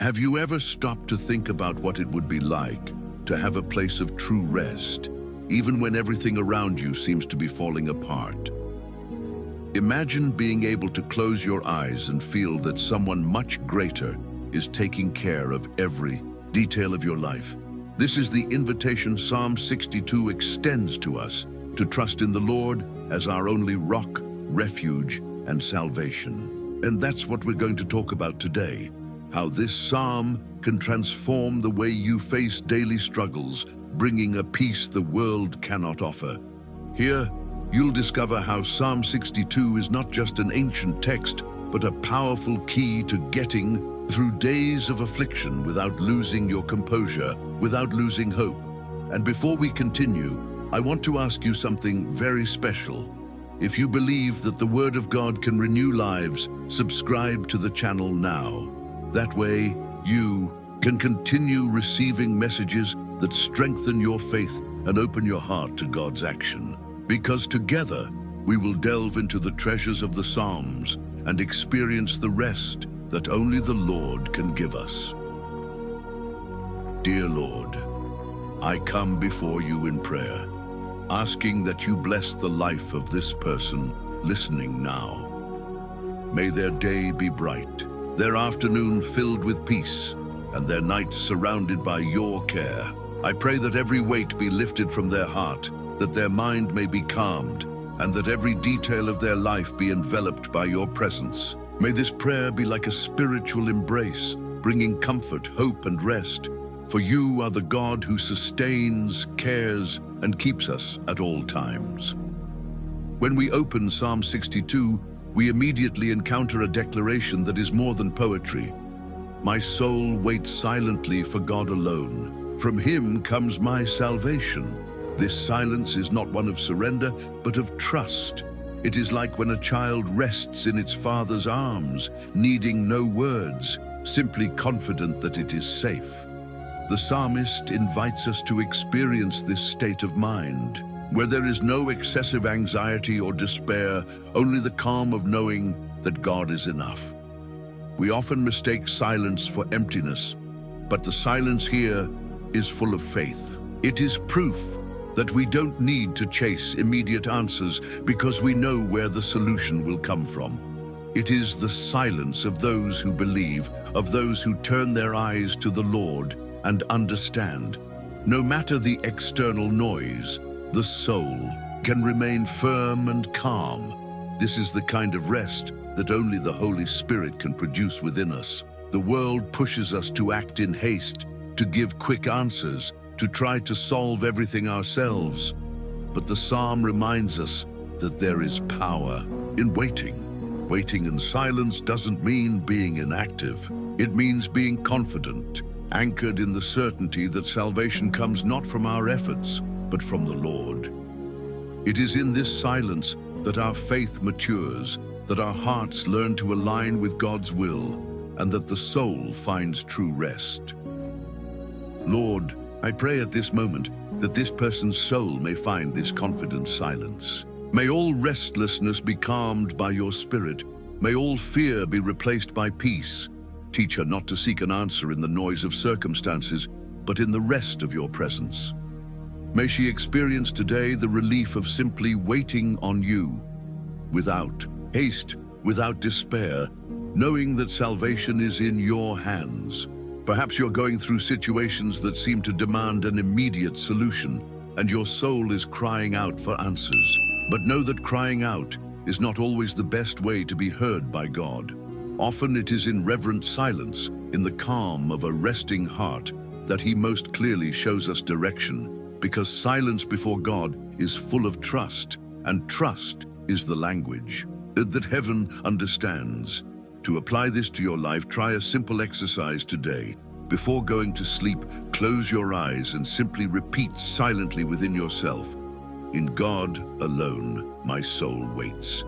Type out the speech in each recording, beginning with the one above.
Have you ever stopped to think about what it would be like to have a place of true rest, even when everything around you seems to be falling apart? Imagine being able to close your eyes and feel that someone much greater is taking care of every detail of your life. This is the invitation Psalm 62 extends to us, to trust in the Lord as our only rock, refuge, and salvation. And that's what we're going to talk about today. How this psalm can transform the way you face daily struggles, bringing a peace the world cannot offer. Here, you'll discover how Psalm 62 is not just an ancient text, but a powerful key to getting through days of affliction without losing your composure, without losing hope. And before we continue, I want to ask you something very special. If you believe that the Word of God can renew lives, subscribe to the channel now. That way, you can continue receiving messages that strengthen your faith and open your heart to God's action. Because together, we will delve into the treasures of the Psalms and experience the rest that only the Lord can give us. Dear Lord, I come before you in prayer, asking that you bless the life of this person listening now. May their day be bright, their afternoon filled with peace, and their night surrounded by your care. I pray that every weight be lifted from their heart, that their mind may be calmed, and that every detail of their life be enveloped by your presence. May this prayer be like a spiritual embrace, bringing comfort, hope, and rest. For you are the God who sustains, cares, and keeps us at all times. When we open Psalm 62, we immediately encounter a declaration that is more than poetry. My soul waits silently for God alone. From him comes my salvation. This silence is not one of surrender, but of trust. It is like when a child rests in its father's arms, needing no words, simply confident that it is safe. The psalmist invites us to experience this state of mind, where there is no excessive anxiety or despair, only the calm of knowing that God is enough. We often mistake silence for emptiness, but the silence here is full of faith. It is proof that we don't need to chase immediate answers because we know where the solution will come from. It is the silence of those who believe, of those who turn their eyes to the Lord and understand. No matter the external noise, the soul can remain firm and calm. This is the kind of rest that only the Holy Spirit can produce within us. The world pushes us to act in haste, to give quick answers, to try to solve everything ourselves. But the psalm reminds us that there is power in waiting. Waiting in silence doesn't mean being inactive. It means being confident, anchored in the certainty that salvation comes not from our efforts, but from the Lord. It is in this silence that our faith matures, that our hearts learn to align with God's will, and that the soul finds true rest. Lord, I pray at this moment that this person's soul may find this confident silence. May all restlessness be calmed by your Spirit. May all fear be replaced by peace. Teach her not to seek an answer in the noise of circumstances, but in the rest of your presence. May she experience today the relief of simply waiting on you, without haste, without despair, knowing that salvation is in your hands. Perhaps you're going through situations that seem to demand an immediate solution, and your soul is crying out for answers. But know that crying out is not always the best way to be heard by God. Often it is in reverent silence, in the calm of a resting heart, that He most clearly shows us direction, because silence before God is full of trust, and trust is the language that heaven understands. To apply this to your life, try a simple exercise today. Before going to sleep, close your eyes and simply repeat silently within yourself, "In God alone, my soul waits."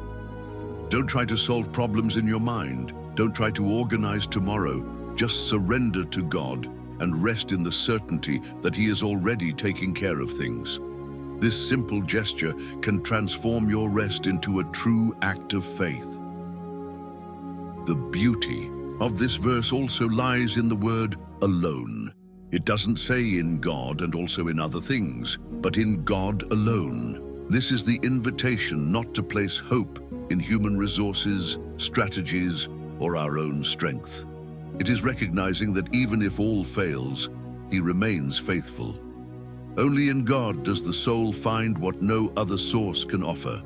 Don't try to solve problems in your mind. Don't try to organize tomorrow. Just surrender to God and rest in the certainty that He is already taking care of things. This simple gesture can transform your rest into a true act of faith. The beauty of this verse also lies in the word alone. It doesn't say in God and also in other things, but in God alone. This is the invitation not to place hope in human resources, strategies, or our own strength. It is recognizing that even if all fails, He remains faithful. Only in God does the soul find what no other source can offer: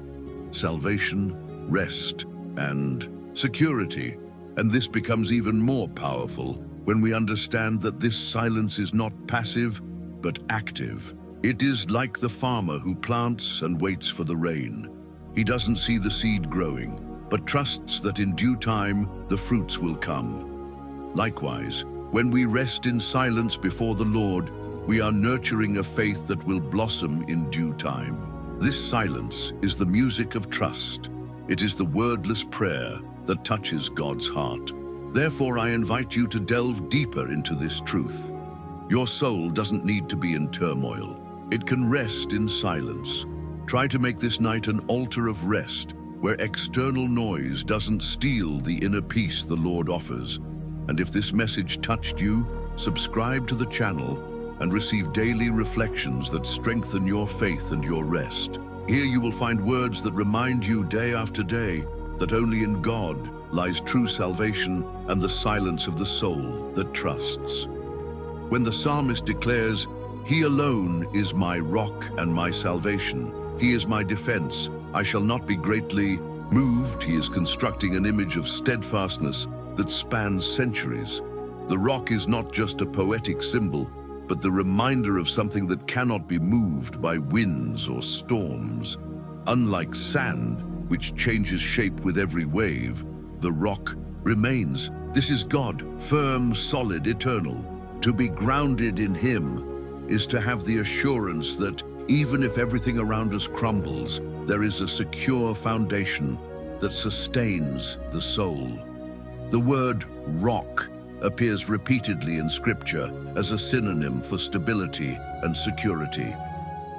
salvation, rest, and security. And this becomes even more powerful when we understand that this silence is not passive, but active. It is like the farmer who plants and waits for the rain. He doesn't see the seed growing, but trusts that in due time the fruits will come. Likewise, when we rest in silence before the Lord, we are nurturing a faith that will blossom in due time. This silence is the music of trust. It is the wordless prayer that touches God's heart. Therefore, I invite you to delve deeper into this truth. Your soul doesn't need to be in turmoil. It can rest in silence. Try to make this night an altar of rest, where external noise doesn't steal the inner peace the Lord offers. And if this message touched you, subscribe to the channel and receive daily reflections that strengthen your faith and your rest. Here you will find words that remind you day after day that only in God lies true salvation and the silence of the soul that trusts. When the psalmist declares, "He alone is my rock and my salvation. He is my defense. I shall not be greatly moved," he is constructing an image of steadfastness that spans centuries. The rock is not just a poetic symbol, but the reminder of something that cannot be moved by winds or storms. Unlike sand, which changes shape with every wave, the rock remains. This is God, firm, solid, eternal. To be grounded in Him is to have the assurance that even if everything around us crumbles, there is a secure foundation that sustains the soul. The word rock appears repeatedly in Scripture as a synonym for stability and security.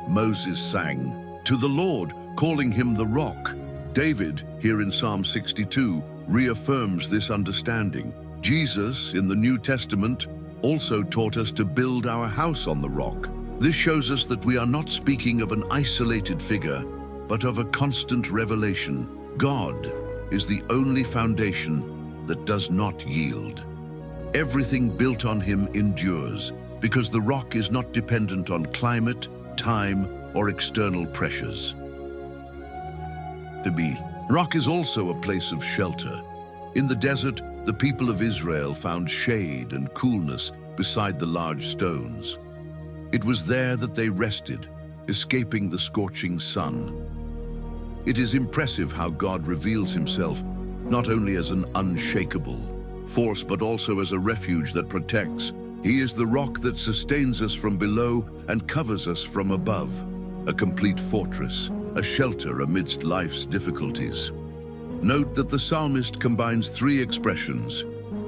Moses sang to the Lord, calling Him the rock. David, here in Psalm 62, reaffirms this understanding. Jesus, in the New Testament, also taught us to build our house on the rock. This shows us that we are not speaking of an isolated figure, but of a constant revelation. God is the only foundation that does not yield. Everything built on Him endures, because the rock is not dependent on climate, time, or external pressures. The rock is also a place of shelter. In the desert, the people of Israel found shade and coolness beside the large stones. It was there that they rested, escaping the scorching sun. It is impressive how God reveals Himself not only as an unshakable force, but also as a refuge that protects. He is the rock that sustains us from below and covers us from above, a complete fortress, a shelter amidst life's difficulties. Note that the psalmist combines three expressions: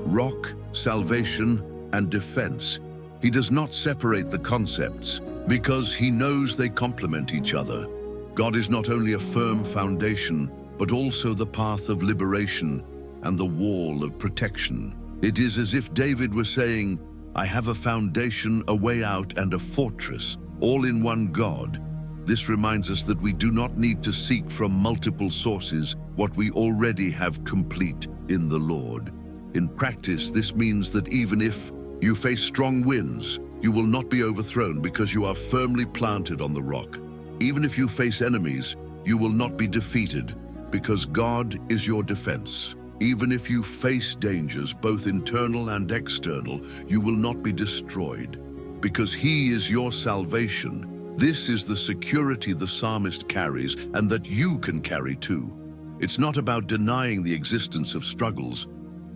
rock, salvation, and defense. He does not separate the concepts because he knows they complement each other. God is not only a firm foundation, but also the path of liberation and the wall of protection. It is as if David was saying, "I have a foundation, a way out, and a fortress, all in one God." This reminds us that we do not need to seek from multiple sources what we already have complete in the Lord. In practice, this means that even if you face strong winds, you will not be overthrown because you are firmly planted on the rock. Even if you face enemies, you will not be defeated because God is your defense. Even if you face dangers, both internal and external, you will not be destroyed because He is your salvation. This is the security the psalmist carries and that you can carry too. It's not about denying the existence of struggles,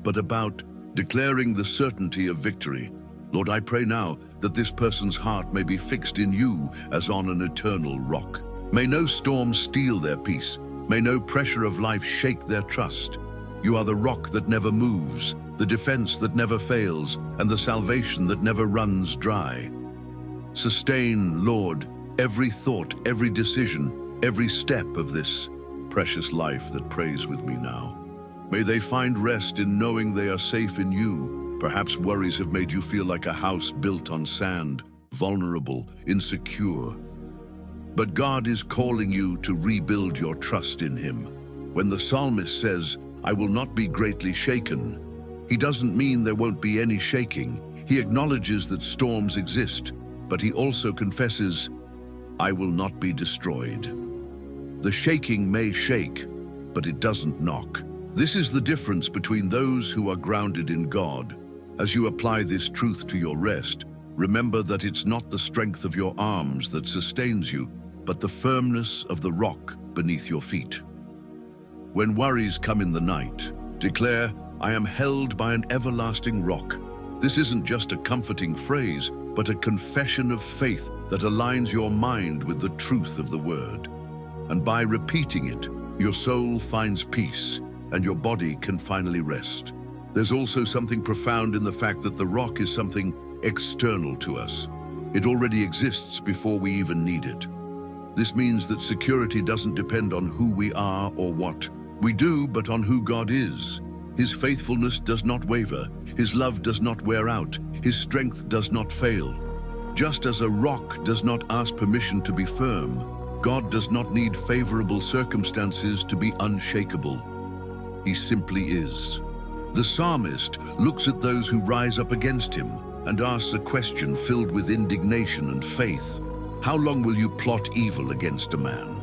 but about declaring the certainty of victory. Lord, I pray now that this person's heart may be fixed in You as on an eternal rock. May no storm steal their peace. May no pressure of life shake their trust. You are the rock that never moves, the defense that never fails, and the salvation that never runs dry. Sustain, Lord, every thought, every decision, every step of this precious life that prays with me now. May they find rest in knowing they are safe in you. Perhaps worries have made you feel like a house built on sand, vulnerable, insecure. But God is calling you to rebuild your trust in Him. When the psalmist says, "I will not be greatly shaken," he doesn't mean there won't be any shaking. He acknowledges that storms exist, but he also confesses, "I will not be destroyed." The shaking may shake, but it doesn't knock. This is the difference between those who are grounded in God. As you apply this truth to your rest, remember that it's not the strength of your arms that sustains you, but the firmness of the rock beneath your feet. When worries come in the night, declare, "I am held by an everlasting rock." This isn't just a comforting phrase, but a confession of faith that aligns your mind with the truth of the word. And by repeating it, your soul finds peace, and your body can finally rest. There's also something profound in the fact that the rock is something external to us. It already exists before we even need it. This means that security doesn't depend on who we are or what we do, but on who God is. His faithfulness does not waver, His love does not wear out, His strength does not fail. Just as a rock does not ask permission to be firm, God does not need favorable circumstances to be unshakable. He simply is. The psalmist looks at those who rise up against him and asks a question filled with indignation and faith. How long will you plot evil against a man?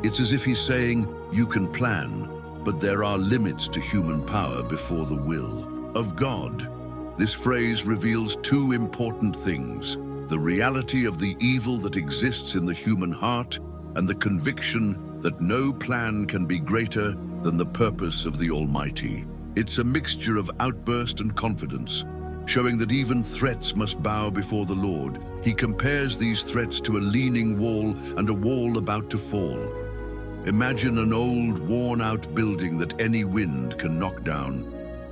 It's as if he's saying, you can plan, but there are limits to human power before the will of God. This phrase reveals two important things: the reality of the evil that exists in the human heart and the conviction that no plan can be greater than the purpose of the Almighty. It's a mixture of outburst and confidence, showing that even threats must bow before the Lord. He compares these threats to a leaning wall and a wall about to fall. Imagine an old, worn-out building that any wind can knock down.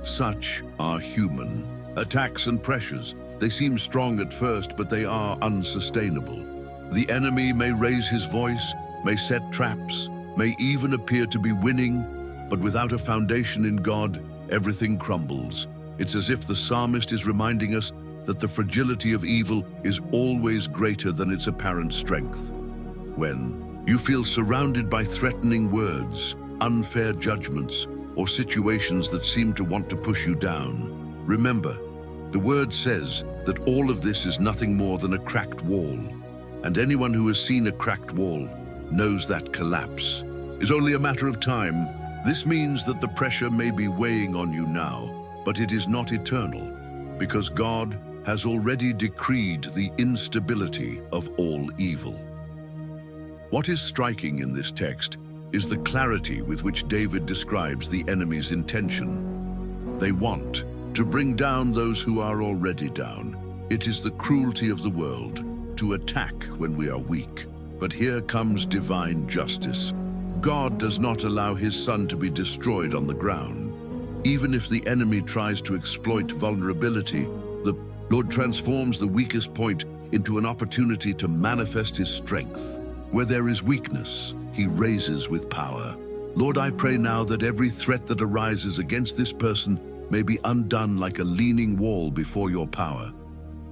Such are human attacks and pressures. They seem strong at first, but they are unsustainable. The enemy may raise his voice, may set traps, may even appear to be winning, but without a foundation in God, everything crumbles. It's as if the psalmist is reminding us that the fragility of evil is always greater than its apparent strength. When you feel surrounded by threatening words, unfair judgments, or situations that seem to want to push you down, remember, the word says that all of this is nothing more than a cracked wall. And anyone who has seen a cracked wall knows that collapse is only a matter of time. This means that the pressure may be weighing on you now, but it is not eternal, because God has already decreed the instability of all evil. What is striking in this text is the clarity with which David describes the enemy's intention. They want to bring down those who are already down. It is the cruelty of the world to attack when we are weak. But here comes divine justice. God does not allow His Son to be destroyed on the ground. Even if the enemy tries to exploit vulnerability, the Lord transforms the weakest point into an opportunity to manifest His strength. Where there is weakness, He raises with power. Lord, I pray now that every threat that arises against this person may be undone like a leaning wall before your power.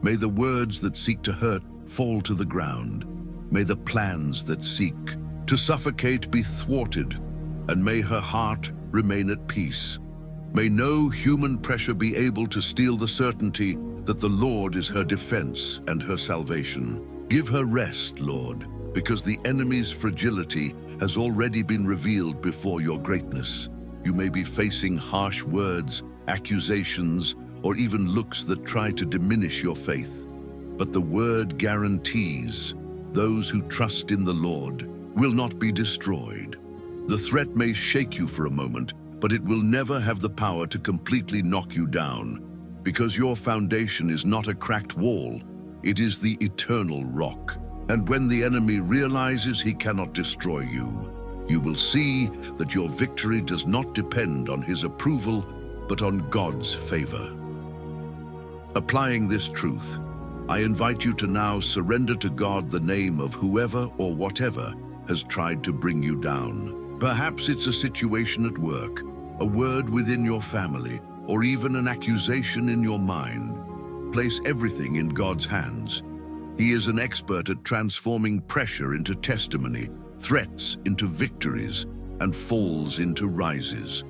May the words that seek to hurt fall to the ground. May the plans that seek to suffocate be thwarted, and may her heart remain at peace. May no human pressure be able to steal the certainty that the Lord is her defense and her salvation. Give her rest, Lord, because the enemy's fragility has already been revealed before your greatness. You may be facing harsh words, accusations, or even looks that try to diminish your faith. But the word guarantees those who trust in the Lord will not be destroyed. The threat may shake you for a moment, but it will never have the power to completely knock you down, because your foundation is not a cracked wall, it is the eternal rock. And when the enemy realizes he cannot destroy you, you will see that your victory does not depend on his approval, but on God's favor. Applying this truth, I invite you to now surrender to God the name of whoever or whatever has tried to bring you down. Perhaps it's a situation at work, a word within your family, or even an accusation in your mind. Place everything in God's hands. He is an expert at transforming pressure into testimony, threats into victories, and falls into rises.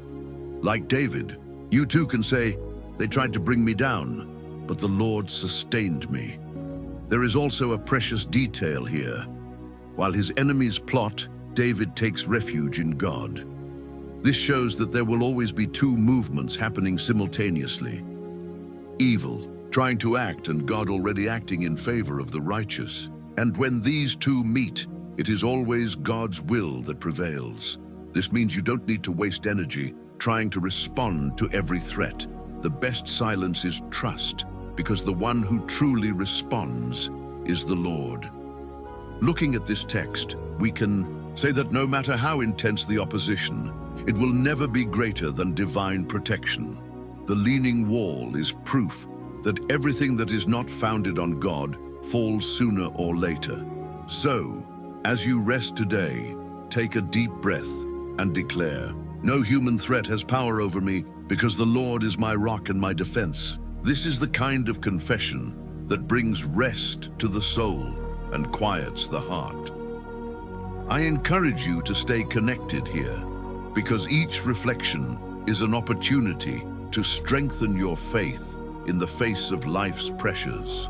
Like David, you too can say, "They tried to bring me down, but the Lord sustained me." There is also a precious detail here. While his enemies plot, David takes refuge in God. This shows that there will always be two movements happening simultaneously. Evil, trying to act, and God already acting in favor of the righteous. And when these two meet, it is always God's will that prevails. This means you don't need to waste energy trying to respond to every threat. The best silence is trust, because the one who truly responds is the Lord. Looking at this text, we can say that no matter how intense the opposition, it will never be greater than divine protection. The leaning wall is proof that everything that is not founded on God falls sooner or later. So, as you rest today, take a deep breath and declare, "No human threat has power over me, because the Lord is my rock and my defense." This is the kind of confession that brings rest to the soul and quiets the heart. I encourage you to stay connected here, because each reflection is an opportunity to strengthen your faith in the face of life's pressures.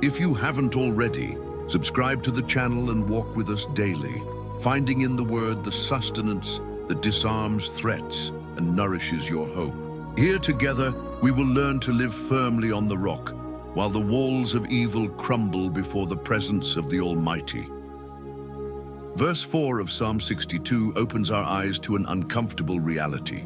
If you haven't already, subscribe to the channel and walk with us daily, finding in the Word the sustenance that disarms threats and nourishes your hope. Here together, we will learn to live firmly on the rock, while the walls of evil crumble before the presence of the Almighty. Verse 4 of Psalm 62 opens our eyes to an uncomfortable reality.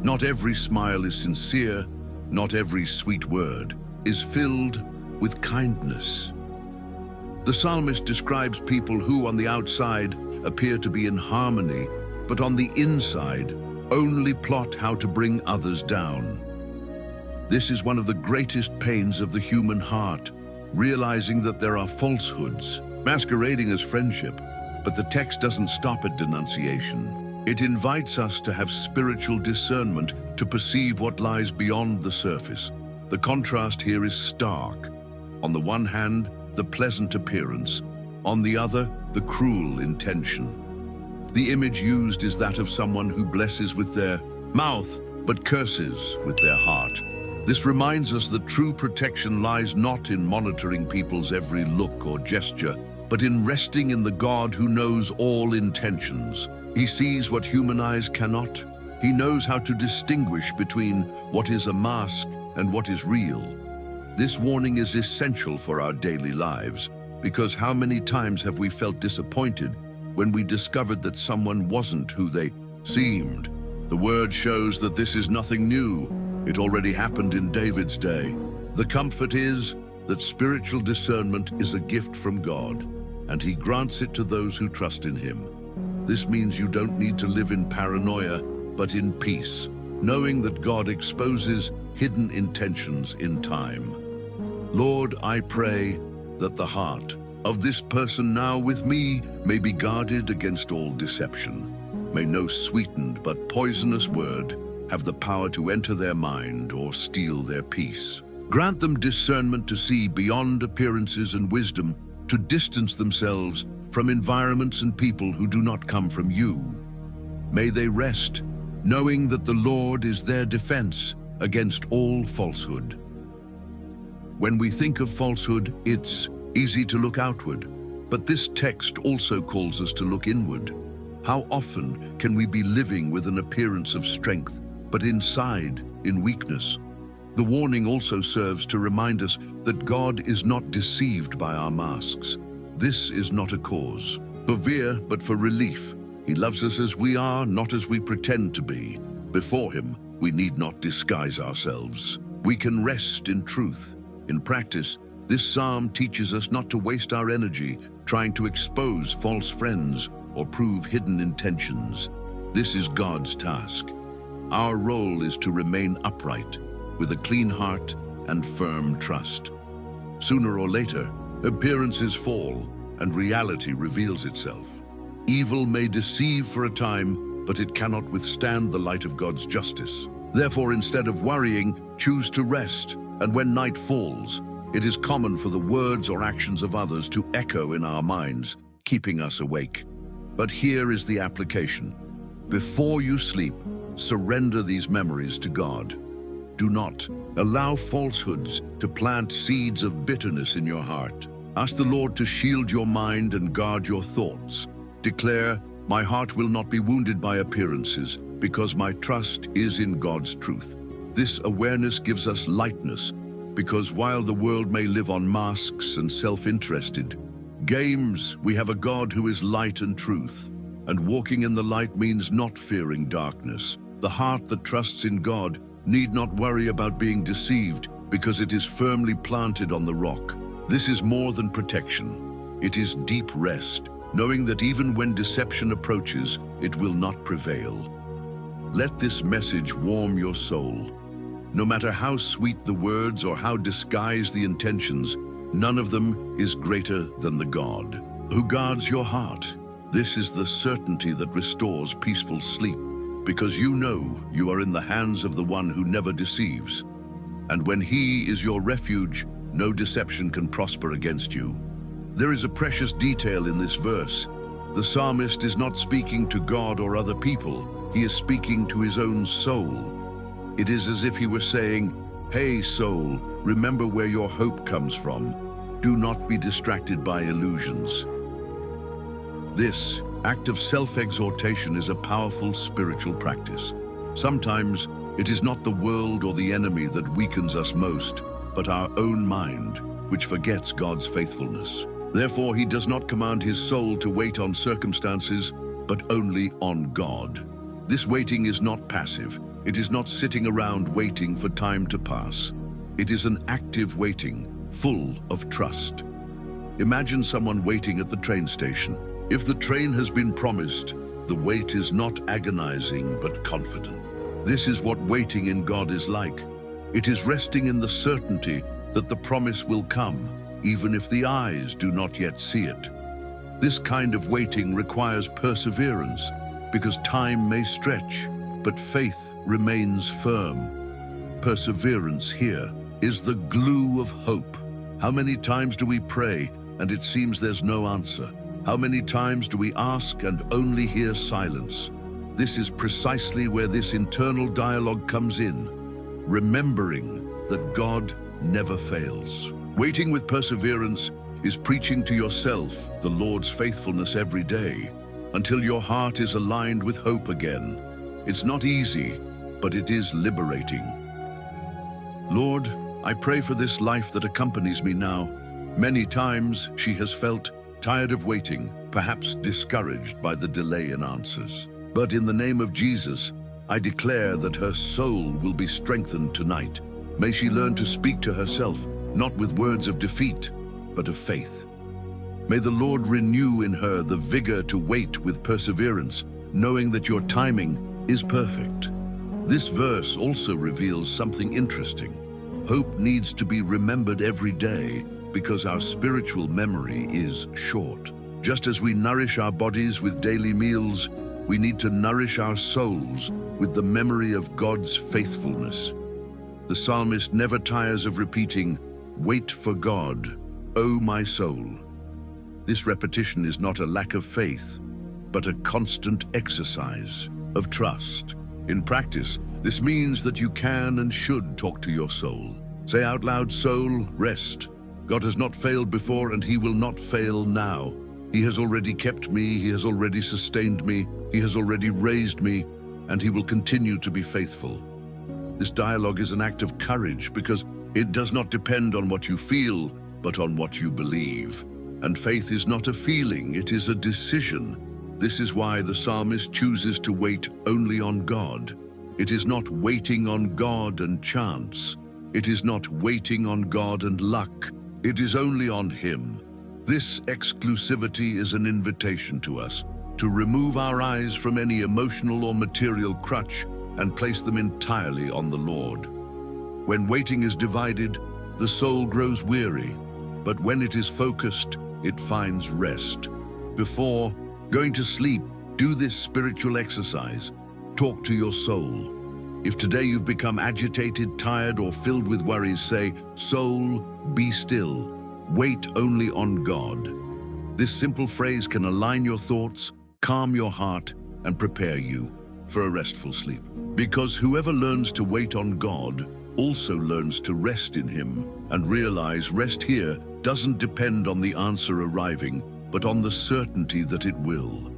Not every smile is sincere, not every sweet word is filled with kindness. The psalmist describes people who, on the outside, appear to be in harmony, but on the inside, only plot how to bring others down. This is one of the greatest pains of the human heart, realizing that there are falsehoods masquerading as friendship, but the text doesn't stop at denunciation. It invites us to have spiritual discernment to perceive what lies beyond the surface. The contrast here is stark. On the one hand, the pleasant appearance, on the other, the cruel intention. The image used is that of someone who blesses with their mouth, but curses with their heart. This reminds us that true protection lies not in monitoring people's every look or gesture, but in resting in the God who knows all intentions. He sees what human eyes cannot. He knows how to distinguish between what is a mask and what is real. This warning is essential for our daily lives, because how many times have we felt disappointed when we discovered that someone wasn't who they seemed? The word shows that this is nothing new. It already happened in David's day. The comfort is that spiritual discernment is a gift from God, and He grants it to those who trust in Him. This means you don't need to live in paranoia, but in peace, knowing that God exposes hidden intentions in time. Lord, I pray that the heart of this person now with me may be guarded against all deception. May no sweetened but poisonous word have the power to enter their mind or steal their peace. Grant them discernment to see beyond appearances and wisdom to distance themselves from environments and people who do not come from you. May they rest, knowing that the Lord is their defense against all falsehood. When we think of falsehood, it's easy to look outward, but this text also calls us to look inward. How often can we be living with an appearance of strength, but inside in weakness? The warning also serves to remind us that God is not deceived by our masks. This is not a cause for fear, but for relief. He loves us as we are, not as we pretend to be. Before Him, we need not disguise ourselves. We can rest in truth. In practice, this psalm teaches us not to waste our energy trying to expose false friends or prove hidden intentions. This is God's task. Our role is to remain upright, with a clean heart and firm trust. Sooner or later, appearances fall and reality reveals itself. Evil may deceive for a time, but it cannot withstand the light of God's justice. Therefore, instead of worrying, choose to rest, and when night falls, it is common for the words or actions of others to echo in our minds, keeping us awake. But here is the application. Before you sleep, surrender these memories to God. Do not allow falsehoods to plant seeds of bitterness in your heart. Ask the Lord to shield your mind and guard your thoughts. Declare, "My heart will not be wounded by appearances, because my trust is in God's truth." This awareness gives us lightness, because while the world may live on masks and self-interested games, we have a God who is light and truth. And walking in the light means not fearing darkness. The heart that trusts in God need not worry about being deceived, because it is firmly planted on the rock. This is more than protection. It is deep rest, knowing that even when deception approaches, it will not prevail. Let this message warm your soul. No matter how sweet the words or how disguised the intentions, none of them is greater than the God who guards your heart. This is the certainty that restores peaceful sleep, because you know you are in the hands of the one who never deceives. And when he is your refuge, no deception can prosper against you. There is a precious detail in this verse. The psalmist is not speaking to God or other people. He is speaking to his own soul. It is as if he were saying, "Hey, soul, remember where your hope comes from. Do not be distracted by illusions." This act of self-exhortation is a powerful spiritual practice. Sometimes it is not the world or the enemy that weakens us most, but our own mind, which forgets God's faithfulness. Therefore, he does not command his soul to wait on circumstances, but only on God. This waiting is not passive. It is not sitting around waiting for time to pass. It is an active waiting, full of trust. Imagine someone waiting at the train station. If the train has been promised, the wait is not agonizing but confident. This is what waiting in God is like. It is resting in the certainty that the promise will come, even if the eyes do not yet see it. This kind of waiting requires perseverance, because time may stretch, but faith remains firm. Perseverance here is the glue of hope. How many times do we pray and it seems there's no answer? How many times do we ask and only hear silence? This is precisely where this internal dialogue comes in, remembering that God never fails. Waiting with perseverance is preaching to yourself the Lord's faithfulness every day, until your heart is aligned with hope again. It's not easy, but it is liberating. Lord, I pray for this life that accompanies me now. Many times she has felt tired of waiting, perhaps discouraged by the delay in answers. But in the name of Jesus, I declare that her soul will be strengthened tonight. May she learn to speak to herself, not with words of defeat, but of faith. May the Lord renew in her the vigor to wait with perseverance, knowing that your timing is perfect. This verse also reveals something interesting. Hope needs to be remembered every day, because our spiritual memory is short. Just as we nourish our bodies with daily meals, we need to nourish our souls with the memory of God's faithfulness. The psalmist never tires of repeating, "Wait for God, O my soul." This repetition is not a lack of faith, but a constant exercise of trust. In practice, this means that you can and should talk to your soul. Say out loud, "Soul, rest. God has not failed before, and he will not fail now. He has already kept me, he has already sustained me, he has already raised me, and he will continue to be faithful." This dialogue is an act of courage, because it does not depend on what you feel, but on what you believe. And faith is not a feeling, it is a decision. This is why the psalmist chooses to wait only on God. It is not waiting on God and chance. It is not waiting on God and luck. It is only on him. This exclusivity is an invitation to us to remove our eyes from any emotional or material crutch and place them entirely on the Lord. When waiting is divided, the soul grows weary, but when it is focused, it finds rest. Before going to sleep, Do this spiritual exercise. Talk to your soul. If today you've become agitated, tired, or filled with worries, say, "Soul, be still. Wait only on God." This simple phrase can align your thoughts, calm your heart, and prepare you for a restful sleep. Because whoever learns to wait on God also learns to rest in Him, and realize rest here doesn't depend on the answer arriving, but on the certainty that it will.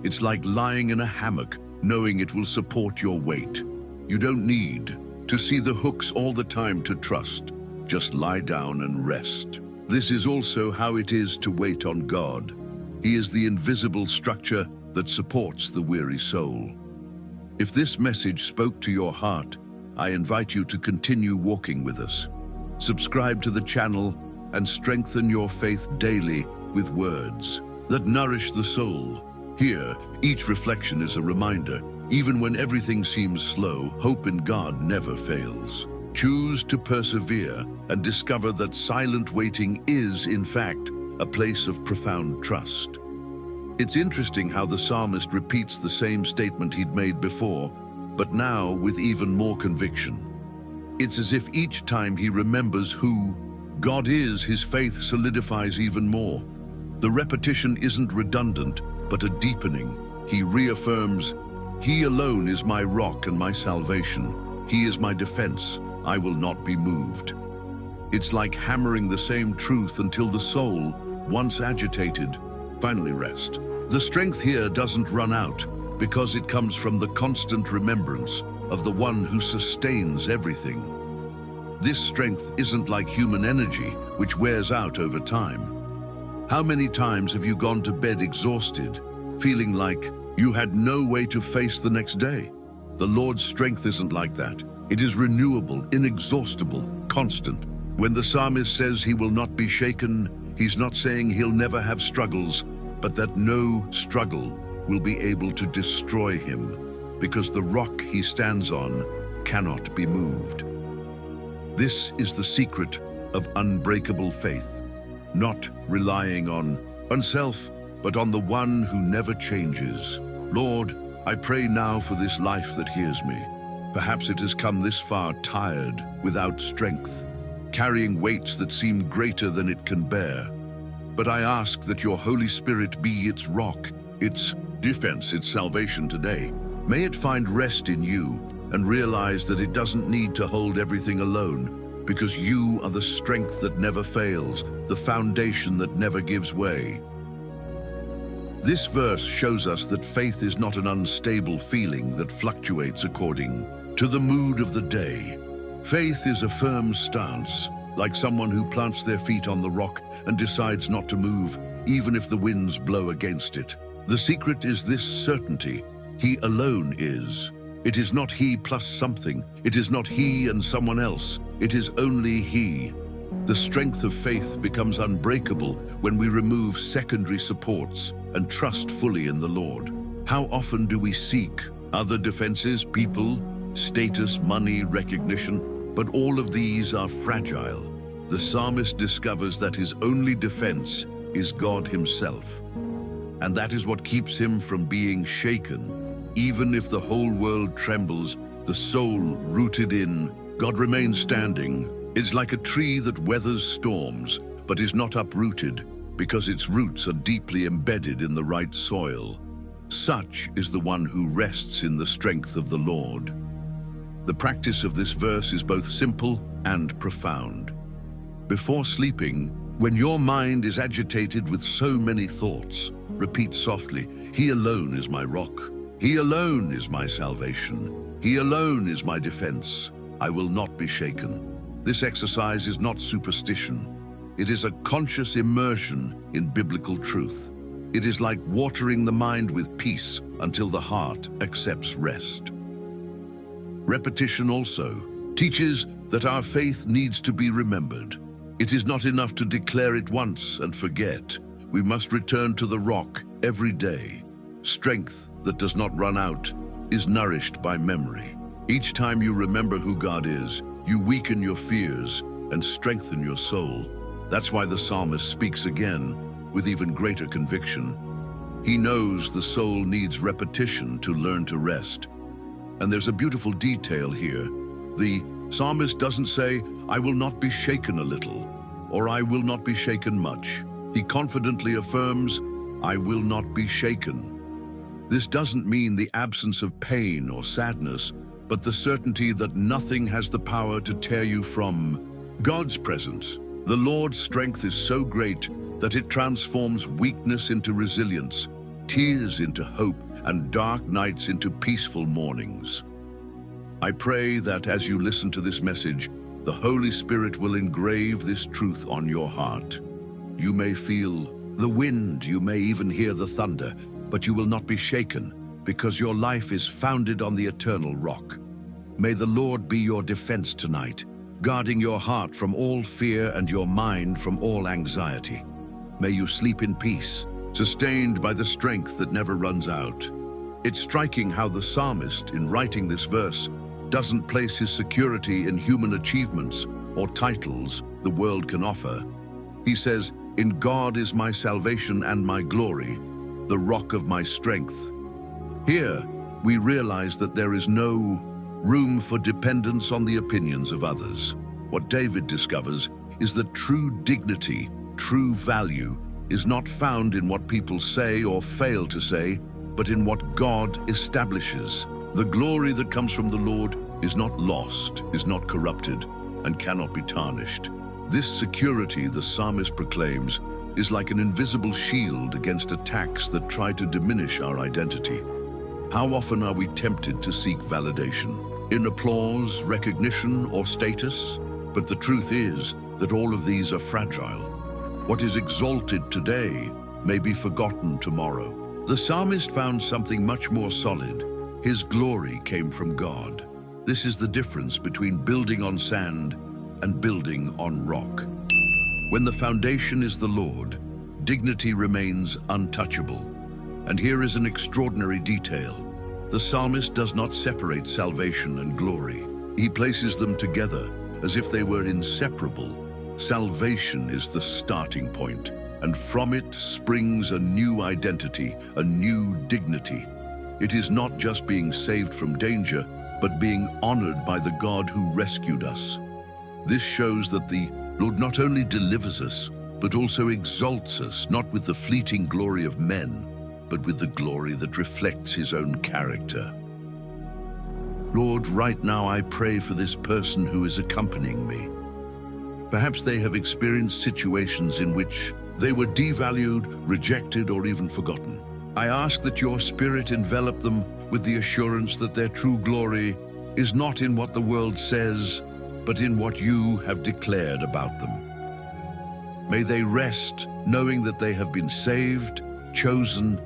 It's like lying in a hammock, knowing it will support your weight. You don't need to see the hooks all the time to trust. Just lie down and rest. This is also how it is to wait on God. He is the invisible structure that supports the weary soul. If this message spoke to your heart, I invite you to continue walking with us. Subscribe to the channel and strengthen your faith daily with words that nourish the soul. Here, each reflection is a reminder. Even when everything seems slow, hope in God never fails. Choose to persevere and discover that silent waiting is, in fact, a place of profound trust. It's interesting how the psalmist repeats the same statement he'd made before, but now with even more conviction. It's as if each time he remembers who God is, his faith solidifies even more. The repetition isn't redundant, but a deepening. He reaffirms, "He alone is my rock and my salvation. He is my defense. I will not be moved." It's like hammering the same truth until the soul, once agitated, finally rests. The strength here doesn't run out because it comes from the constant remembrance of the one who sustains everything. This strength isn't like human energy, which wears out over time. How many times have you gone to bed exhausted, feeling like you had no way to face the next day? The Lord's strength isn't like that. It is renewable, inexhaustible, constant. When the psalmist says he will not be shaken, he's not saying he'll never have struggles, but that no struggle will be able to destroy him, because the rock he stands on cannot be moved. This is the secret of unbreakable faith, not relying on oneself, but on the one who never changes. Lord, I pray now for this life that hears me. Perhaps it has come this far tired, without strength, carrying weights that seem greater than it can bear. But I ask that your Holy Spirit be its rock, its defense, its salvation today. May it find rest in you and realize that it doesn't need to hold everything alone, because you are the strength that never fails, the foundation that never gives way. This verse shows us that faith is not an unstable feeling that fluctuates according to the mood of the day. Faith is a firm stance, like someone who plants their feet on the rock and decides not to move, even if the winds blow against it. The secret is this certainty: He alone is. It is not He plus something. It is not He and someone else. It is only He. The strength of faith becomes unbreakable when we remove secondary supports and trust fully in the Lord. How often do we seek other defenses, people, status, money, recognition? But all of these are fragile. The psalmist discovers that his only defense is God Himself. And that is what keeps him from being shaken. Even if the whole world trembles, the soul rooted in God remains standing. It's like a tree that weathers storms, but is not uprooted because its roots are deeply embedded in the right soil. Such is the one who rests in the strength of the Lord. The practice of this verse is both simple and profound. Before sleeping, when your mind is agitated with so many thoughts, repeat softly, "He alone is my rock. He alone is my salvation. He alone is my defense. I will not be shaken." This exercise is not superstition. It is a conscious immersion in biblical truth. It is like watering the mind with peace until the heart accepts rest. Repetition also teaches that our faith needs to be remembered. It is not enough to declare it once and forget. We must return to the rock every day. Strength that does not run out is nourished by memory. Each time you remember who God is, you weaken your fears and strengthen your soul. That's why the psalmist speaks again with even greater conviction. He knows the soul needs repetition to learn to rest. And there's a beautiful detail here. The psalmist doesn't say, "I will not be shaken a little," or "I will not be shaken much." He confidently affirms, "I will not be shaken." This doesn't mean the absence of pain or sadness, but the certainty that nothing has the power to tear you from God's presence. The Lord's strength is so great that it transforms weakness into resilience, tears into hope, and dark nights into peaceful mornings. I pray that as you listen to this message, the Holy Spirit will engrave this truth on your heart. You may feel the wind, you may even hear the thunder, but you will not be shaken, because your life is founded on the eternal rock. May the Lord be your defense tonight, guarding your heart from all fear and your mind from all anxiety. May you sleep in peace, sustained by the strength that never runs out. It's striking how the psalmist, in writing this verse, doesn't place his security in human achievements or titles the world can offer. He says, "In God is my salvation and my glory, the rock of my strength." Here, we realize that there is no room for dependence on the opinions of others. What David discovers is that true dignity, true value, is not found in what people say or fail to say, but in what God establishes. The glory that comes from the Lord is not lost, is not corrupted, and cannot be tarnished. This security, the psalmist proclaims, is like an invisible shield against attacks that try to diminish our identity. How often are we tempted to seek validation in applause, recognition, or status? But the truth is that all of these are fragile. What is exalted today may be forgotten tomorrow. The psalmist found something much more solid. His glory came from God. This is the difference between building on sand and building on rock. When the foundation is the Lord, dignity remains untouchable. And here is an extraordinary detail. The psalmist does not separate salvation and glory. He places them together as if they were inseparable. Salvation is the starting point, and from it springs a new identity, a new dignity. It is not just being saved from danger, but being honored by the God who rescued us. This shows that the Lord not only delivers us, but also exalts us, not with the fleeting glory of men, but with the glory that reflects his own character. Lord, right now I pray for this person who is accompanying me. Perhaps they have experienced situations in which they were devalued, rejected, or even forgotten. I ask that your Spirit envelop them with the assurance that their true glory is not in what the world says, but in what you have declared about them. May they rest knowing that they have been saved, chosen,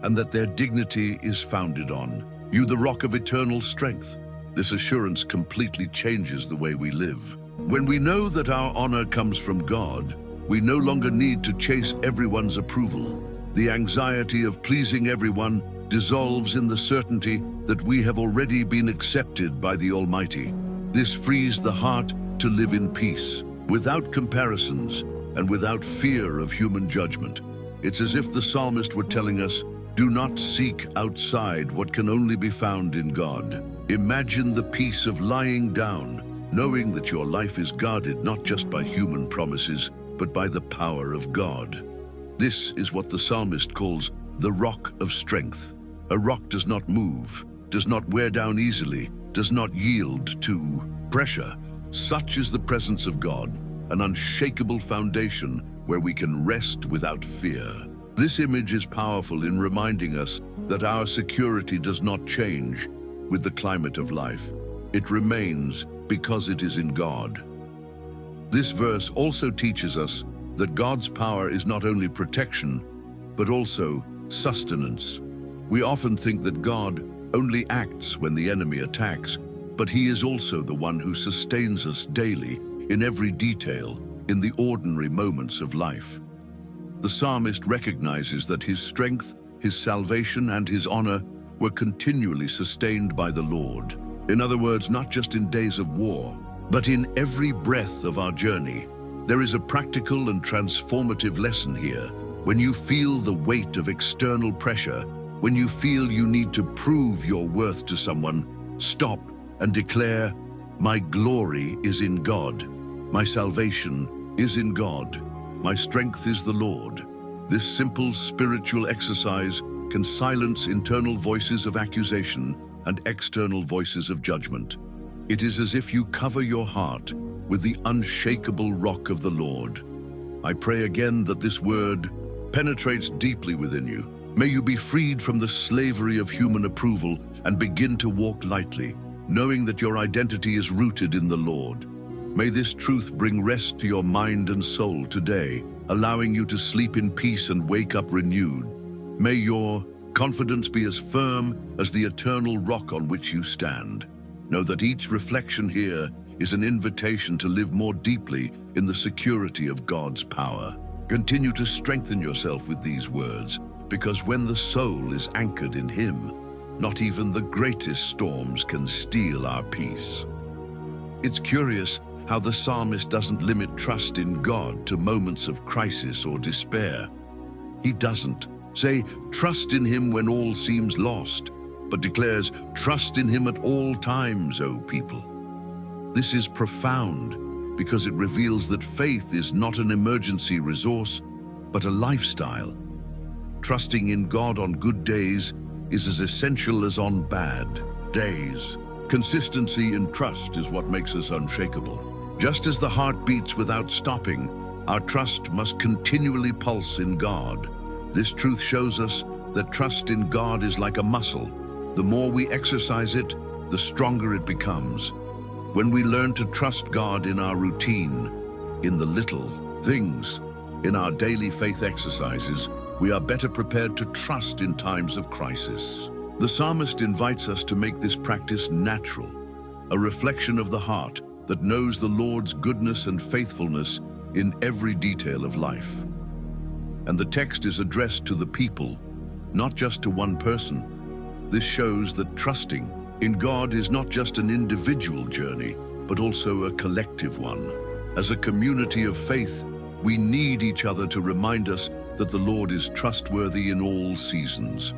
and that their dignity is founded on you, the rock of eternal strength. This assurance completely changes the way we live. When we know that our honor comes from God, we no longer need to chase everyone's approval. The anxiety of pleasing everyone dissolves in the certainty that we have already been accepted by the Almighty. This frees the heart to live in peace, without comparisons and without fear of human judgment. It's as if the psalmist were telling us, do not seek outside what can only be found in God. Imagine the peace of lying down, knowing that your life is guarded not just by human promises, but by the power of God. This is what the psalmist calls the rock of strength. A rock does not move, does not wear down easily, does not yield to pressure. Such is the presence of God, an unshakable foundation where we can rest without fear. This image is powerful in reminding us that our security does not change with the climate of life. It remains because it is in God. This verse also teaches us that God's power is not only protection, but also sustenance. We often think that God only acts when the enemy attacks, but he is also the one who sustains us daily, in every detail, in the ordinary moments of life. The psalmist recognizes that his strength, his salvation, and his honor were continually sustained by the Lord. In other words, not just in days of war, but in every breath of our journey. There is a practical and transformative lesson here. When you feel the weight of external pressure, when you feel you need to prove your worth to someone, stop and declare, "My glory is in God. My salvation is in God. My strength is the Lord." This simple spiritual exercise can silence internal voices of accusation and external voices of judgment. It is as if you cover your heart with the unshakable rock of the Lord. I pray again that this word penetrates deeply within you. May you be freed from the slavery of human approval and begin to walk lightly, knowing that your identity is rooted in the Lord. May this truth bring rest to your mind and soul today, allowing you to sleep in peace and wake up renewed. May your confidence be as firm as the eternal rock on which you stand. Know that each reflection here is an invitation to live more deeply in the security of God's power. Continue to strengthen yourself with these words, because when the soul is anchored in Him, not even the greatest storms can steal our peace. It's curious how the psalmist doesn't limit trust in God to moments of crisis or despair. He doesn't say, "Trust in Him when all seems lost," but declares, "Trust in Him at all times, O people." This is profound because it reveals that faith is not an emergency resource, but a lifestyle. Trusting in God on good days is as essential as on bad days. Consistency in trust is what makes us unshakable. Just as the heart beats without stopping, our trust must continually pulse in God. This truth shows us that trust in God is like a muscle. The more we exercise it, the stronger it becomes. When we learn to trust God in our routine, in the little things, in our daily faith exercises, we are better prepared to trust in times of crisis. The psalmist invites us to make this practice natural, a reflection of the heart that knows the Lord's goodness and faithfulness in every detail of life. And the text is addressed to the people, not just to one person. This shows that trusting in God is not just an individual journey, but also a collective one. As a community of faith, we need each other to remind us that the Lord is trustworthy in all seasons.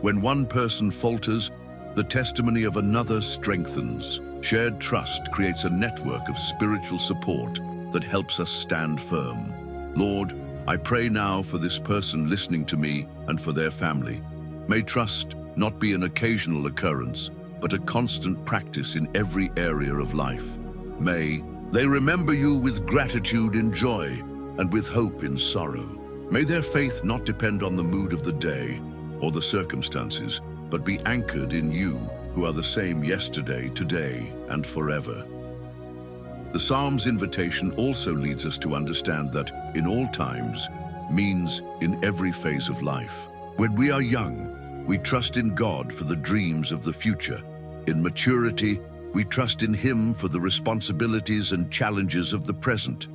When one person falters, the testimony of another strengthens. Shared trust creates a network of spiritual support that helps us stand firm. Lord, I pray now for this person listening to me and for their family. May trust not be an occasional occurrence, but a constant practice in every area of life. May they remember you with gratitude in joy and with hope in sorrow. May their faith not depend on the mood of the day or the circumstances, but be anchored in you, who are the same yesterday, today, and forever. The Psalm's invitation also leads us to understand that in all times means in every phase of life. When we are young, we trust in God for the dreams of the future. In maturity, we trust in Him for the responsibilities and challenges of the present.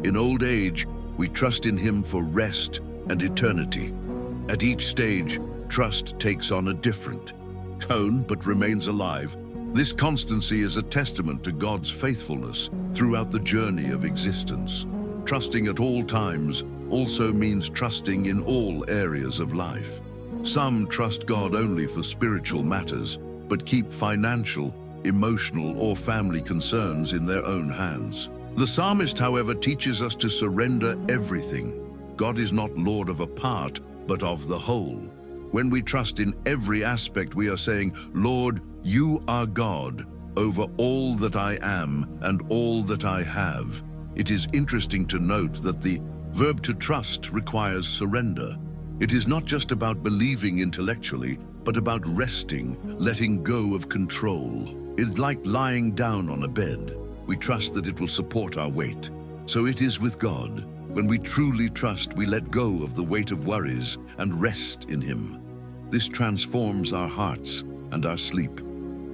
In old age, we trust in Him for rest and eternity. At each stage, trust takes on a different tone but remains alive. This constancy is a testament to God's faithfulness throughout the journey of existence. Trusting at all times also means trusting in all areas of life. Some trust God only for spiritual matters, but keep financial, emotional, or family concerns in their own hands. The psalmist, however, teaches us to surrender everything. God is not Lord of a part, but of the whole. When we trust in every aspect, we are saying, "Lord, you are God over all that I am and all that I have." It is interesting to note that the verb to trust requires surrender. It is not just about believing intellectually, but about resting, letting go of control. It's like lying down on a bed. We trust that it will support our weight. So it is with God. When we truly trust, we let go of the weight of worries and rest in Him. This transforms our hearts and our sleep,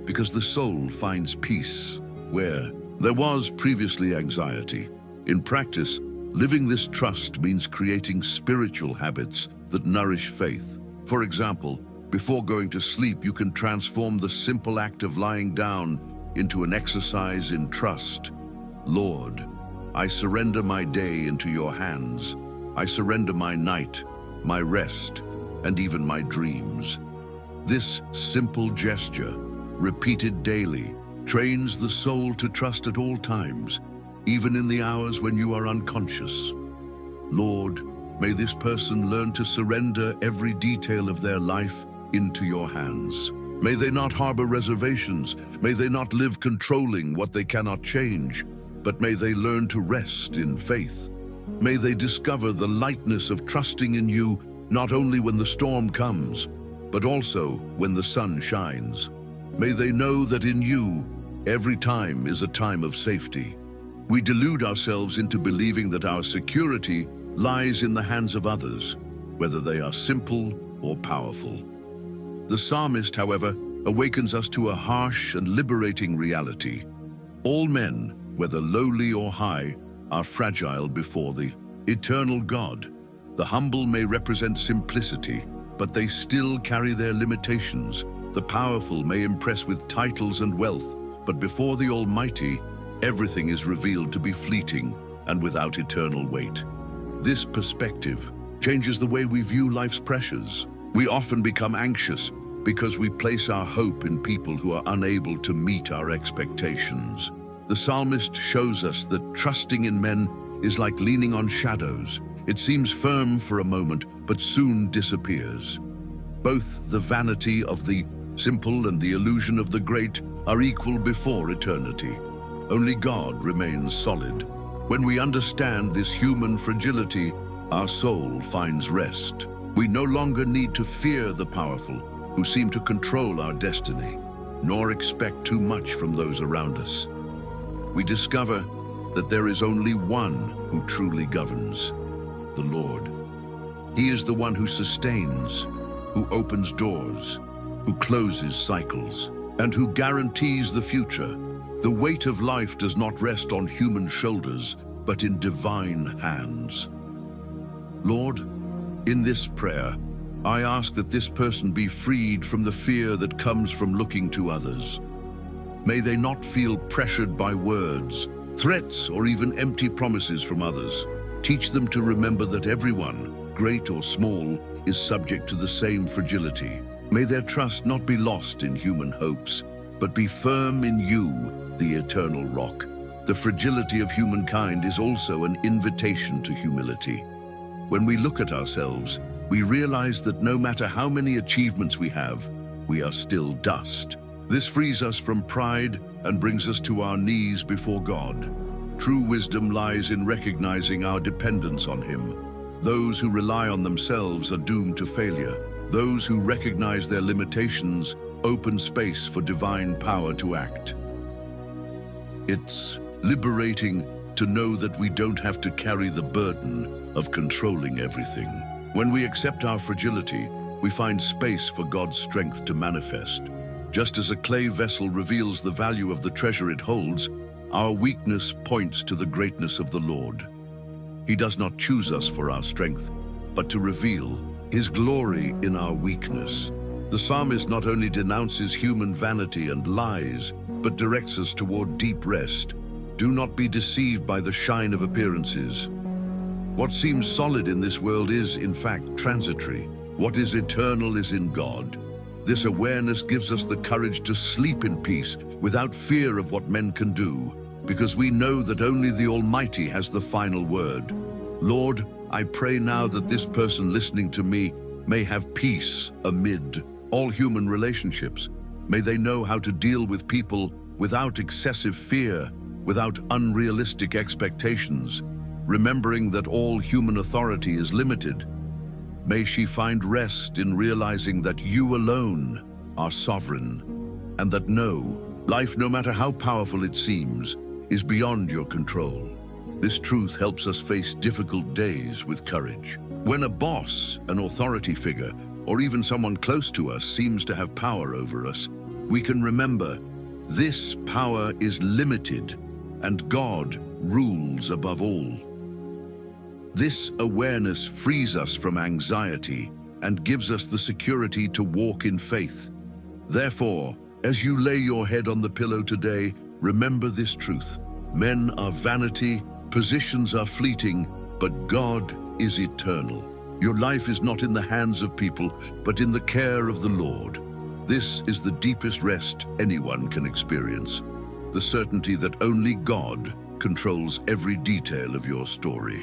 because the soul finds peace where there was previously anxiety. In practice, living this trust means creating spiritual habits that nourish faith. For example, before going to sleep, you can transform the simple act of lying down into an exercise in trust. "Lord, I surrender my day into your hands. I surrender my night my rest, and even my dreams. This simple gesture, repeated daily, trains the soul to trust at all times, even in the hours when you are unconscious. Lord, may this person learn to surrender every detail of their life into your hands. May they not harbor reservations. May they not live controlling what they cannot change, but may they learn to rest in faith. May they discover the lightness of trusting in you, not only when the storm comes, but also when the sun shines. May they know that in you, every time is a time of safety. We delude ourselves into believing that our security lies in the hands of others, whether they are simple or powerful. The psalmist, however, awakens us to a harsh and liberating reality. All men, whether lowly or high, are fragile before the eternal God. The humble may represent simplicity, but they still carry their limitations. The powerful may impress with titles and wealth, but before the Almighty, everything is revealed to be fleeting and without eternal weight. This perspective changes the way we view life's pressures. We often become anxious because we place our hope in people who are unable to meet our expectations. The psalmist shows us that trusting in men is like leaning on shadows. It seems firm for a moment, but soon disappears. Both the vanity of the simple and the illusion of the great are equal before eternity. Only God remains solid. When we understand this human fragility, our soul finds rest. We no longer need to fear the powerful who seem to control our destiny, nor expect too much from those around us. We discover that there is only one who truly governs, the Lord. He is the one who sustains, who opens doors, who closes cycles, and who guarantees the future. The weight of life does not rest on human shoulders, but in divine hands. Lord, in this prayer, I ask that this person be freed from the fear that comes from looking to others. May they not feel pressured by words, threats, or even empty promises from others. Teach them to remember that everyone, great or small, is subject to the same fragility. May their trust not be lost in human hopes, but be firm in you, the eternal rock. The fragility of humankind is also an invitation to humility. When we look at ourselves, we realize that no matter how many achievements we have, we are still dust. This frees us from pride and brings us to our knees before God. True wisdom lies in recognizing our dependence on Him. Those who rely on themselves are doomed to failure. Those who recognize their limitations open space for divine power to act. It's liberating to know that we don't have to carry the burden of controlling everything. When we accept our fragility, we find space for God's strength to manifest. Just as a clay vessel reveals the value of the treasure it holds, our weakness points to the greatness of the Lord. He does not choose us for our strength, but to reveal His glory in our weakness. The psalmist not only denounces human vanity and lies, but directs us toward deep rest. Do not be deceived by the shine of appearances. What seems solid in this world is, in fact, transitory. What is eternal is in God. This awareness gives us the courage to sleep in peace without fear of what men can do, because we know that only the Almighty has the final word. Lord, I pray now that this person listening to me may have peace amid all human relationships. May they know how to deal with people without excessive fear, without unrealistic expectations, remembering that all human authority is limited. May she find rest in realizing that you alone are sovereign, and that life, no matter how powerful it seems, is beyond your control. This truth helps us face difficult days with courage. When a boss, an authority figure, or even someone close to us seems to have power over us, we can remember this power is limited, and God rules above all. This awareness frees us from anxiety and gives us the security to walk in faith. Therefore, as you lay your head on the pillow today, remember this truth. Men are vanity, positions are fleeting, but God is eternal. Your life is not in the hands of people, but in the care of the Lord. This is the deepest rest anyone can experience, the certainty that only God controls every detail of your story.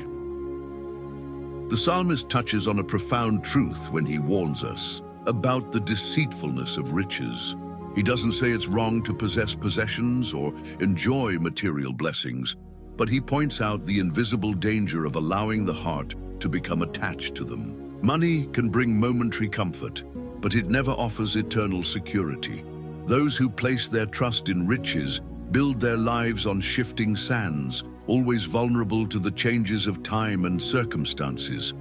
The psalmist touches on a profound truth when he warns us about the deceitfulness of riches. He doesn't say it's wrong to possess possessions or enjoy material blessings, but he points out the invisible danger of allowing the heart to become attached to them. Money can bring momentary comfort, but it never offers eternal security. Those who place their trust in riches build their lives on shifting sands, always vulnerable to the changes of time and circumstances.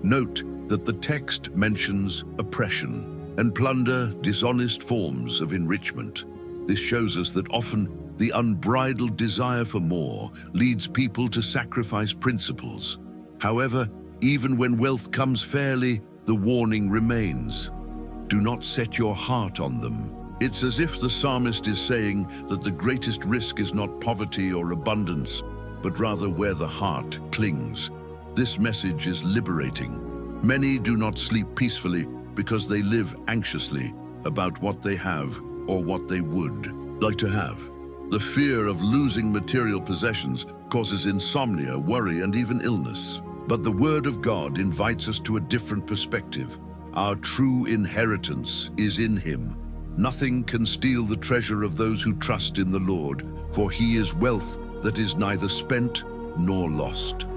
Note that the text mentions oppression and plunder, dishonest forms of enrichment. This shows us that often the unbridled desire for more leads people to sacrifice principles. However, even when wealth comes fairly, the warning remains. Do not set your heart on them. It's as if the psalmist is saying that the greatest risk is not poverty or abundance, but rather where the heart clings. This message is liberating. Many do not sleep peacefully because they live anxiously about what they have or what they would like to have. The fear of losing material possessions causes insomnia, worry, and even illness. But the Word of God invites us to a different perspective. Our true inheritance is in Him. Nothing can steal the treasure of those who trust in the Lord, for He is wealth that is neither spent nor lost.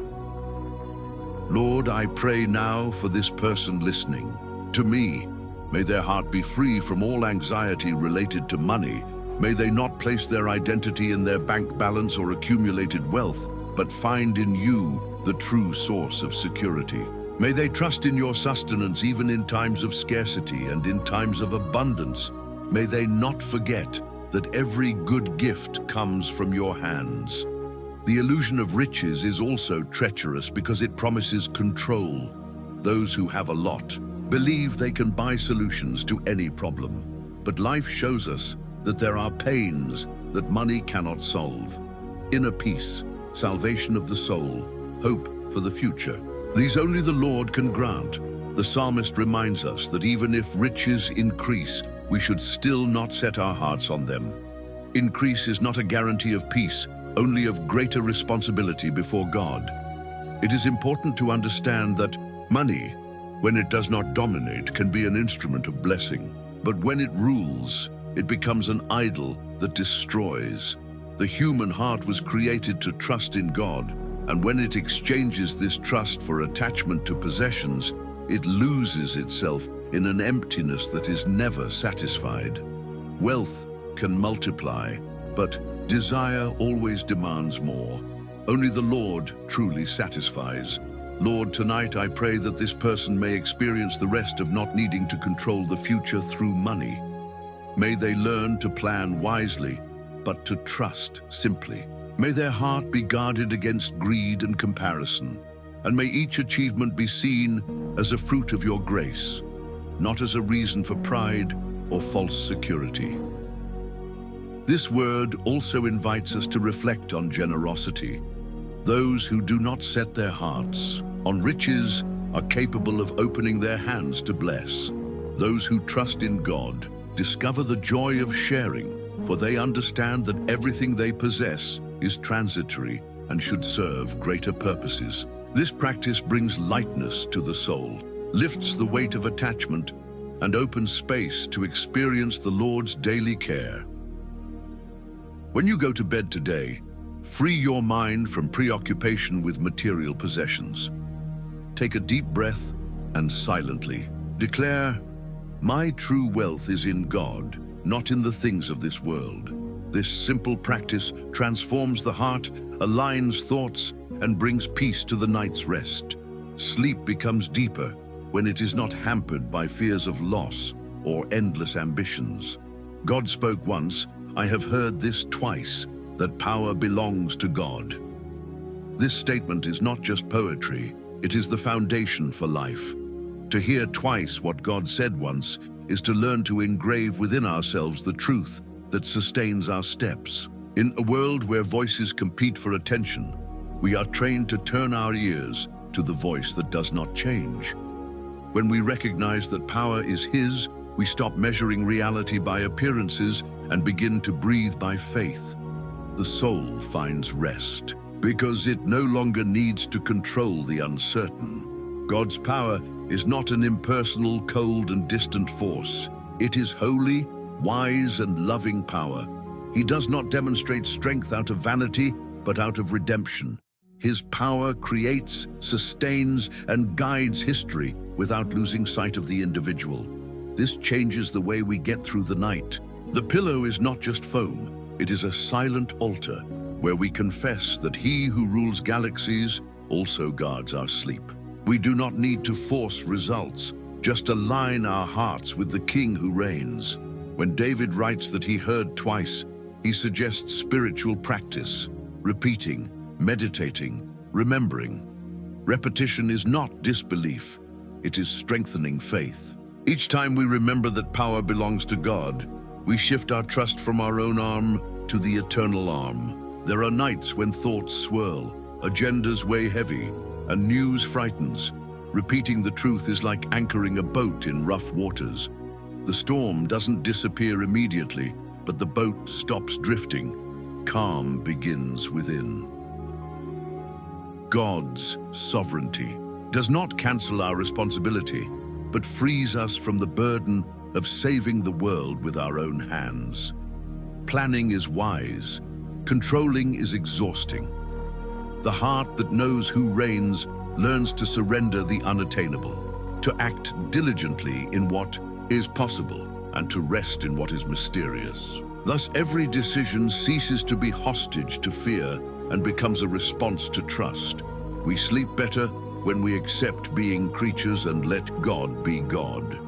Lord, I pray now for this person listening. To me, may their heart be free from all anxiety related to money. May they not place their identity in their bank balance or accumulated wealth, but find in you the true source of security. May they trust in your sustenance even in times of scarcity and in times of abundance. May they not forget that every good gift comes from your hands. The illusion of riches is also treacherous because it promises control. Those who have a lot believe they can buy solutions to any problem. But life shows us that there are pains that money cannot solve. Inner peace, salvation of the soul, hope for the future. These only the Lord can grant. The psalmist reminds us that even if riches increase, we should still not set our hearts on them. Increase is not a guarantee of peace, only of greater responsibility before God. It is important to understand that money, when it does not dominate, can be an instrument of blessing. But when it rules, it becomes an idol that destroys. The human heart was created to trust in God, and when it exchanges this trust for attachment to possessions, it loses itself in an emptiness that is never satisfied. Wealth can multiply, but desire always demands more. Only the Lord truly satisfies. Lord, tonight I pray that this person may experience the rest of not needing to control the future through money. May they learn to plan wisely, but to trust simply. May their heart be guarded against greed and comparison, and may each achievement be seen as a fruit of your grace, not as a reason for pride or false security. This word also invites us to reflect on generosity. Those who do not set their hearts on riches are capable of opening their hands to bless. Those who trust in God discover the joy of sharing, for they understand that everything they possess is transitory and should serve greater purposes. This practice brings lightness to the soul, lifts the weight of attachment, and opens space to experience the Lord's daily care. When you go to bed today, free your mind from preoccupation with material possessions. Take a deep breath and silently declare, "My true wealth is in God, not in the things of this world." This simple practice transforms the heart, aligns thoughts, and brings peace to the night's rest. Sleep becomes deeper when it is not hampered by fears of loss or endless ambitions. God spoke once, "I have heard this twice, that power belongs to God." This statement is not just poetry, it is the foundation for life. To hear twice what God said once is to learn to engrave within ourselves the truth that sustains our steps. In a world where voices compete for attention, we are trained to turn our ears to the voice that does not change. When we recognize that power is His, we stop measuring reality by appearances and begin to breathe by faith. The soul finds rest because it no longer needs to control the uncertain. God's power is not an impersonal, cold, and distant force. It is holy, wise, and loving power. He does not demonstrate strength out of vanity, but out of redemption. His power creates, sustains, and guides history without losing sight of the individual. This changes the way we get through the night. The pillow is not just foam. It is a silent altar where we confess that He who rules galaxies also guards our sleep. We do not need to force results, just align our hearts with the King who reigns. When David writes that he heard twice, he suggests spiritual practice, repeating, meditating, remembering. Repetition is not disbelief, it is strengthening faith. Each time we remember that power belongs to God, we shift our trust from our own arm to the eternal arm. There are nights when thoughts swirl, agendas weigh heavy, and news frightens. Repeating the truth is like anchoring a boat in rough waters. The storm doesn't disappear immediately, but the boat stops drifting. Calm begins within. God's sovereignty does not cancel our responsibility, but frees us from the burden of saving the world with our own hands. Planning is wise, controlling is exhausting. The heart that knows who reigns learns to surrender the unattainable, to act diligently in what is possible, and to rest in what is mysterious. Thus, every decision ceases to be hostage to fear and becomes a response to trust. We sleep better when we accept being creatures and let God be God.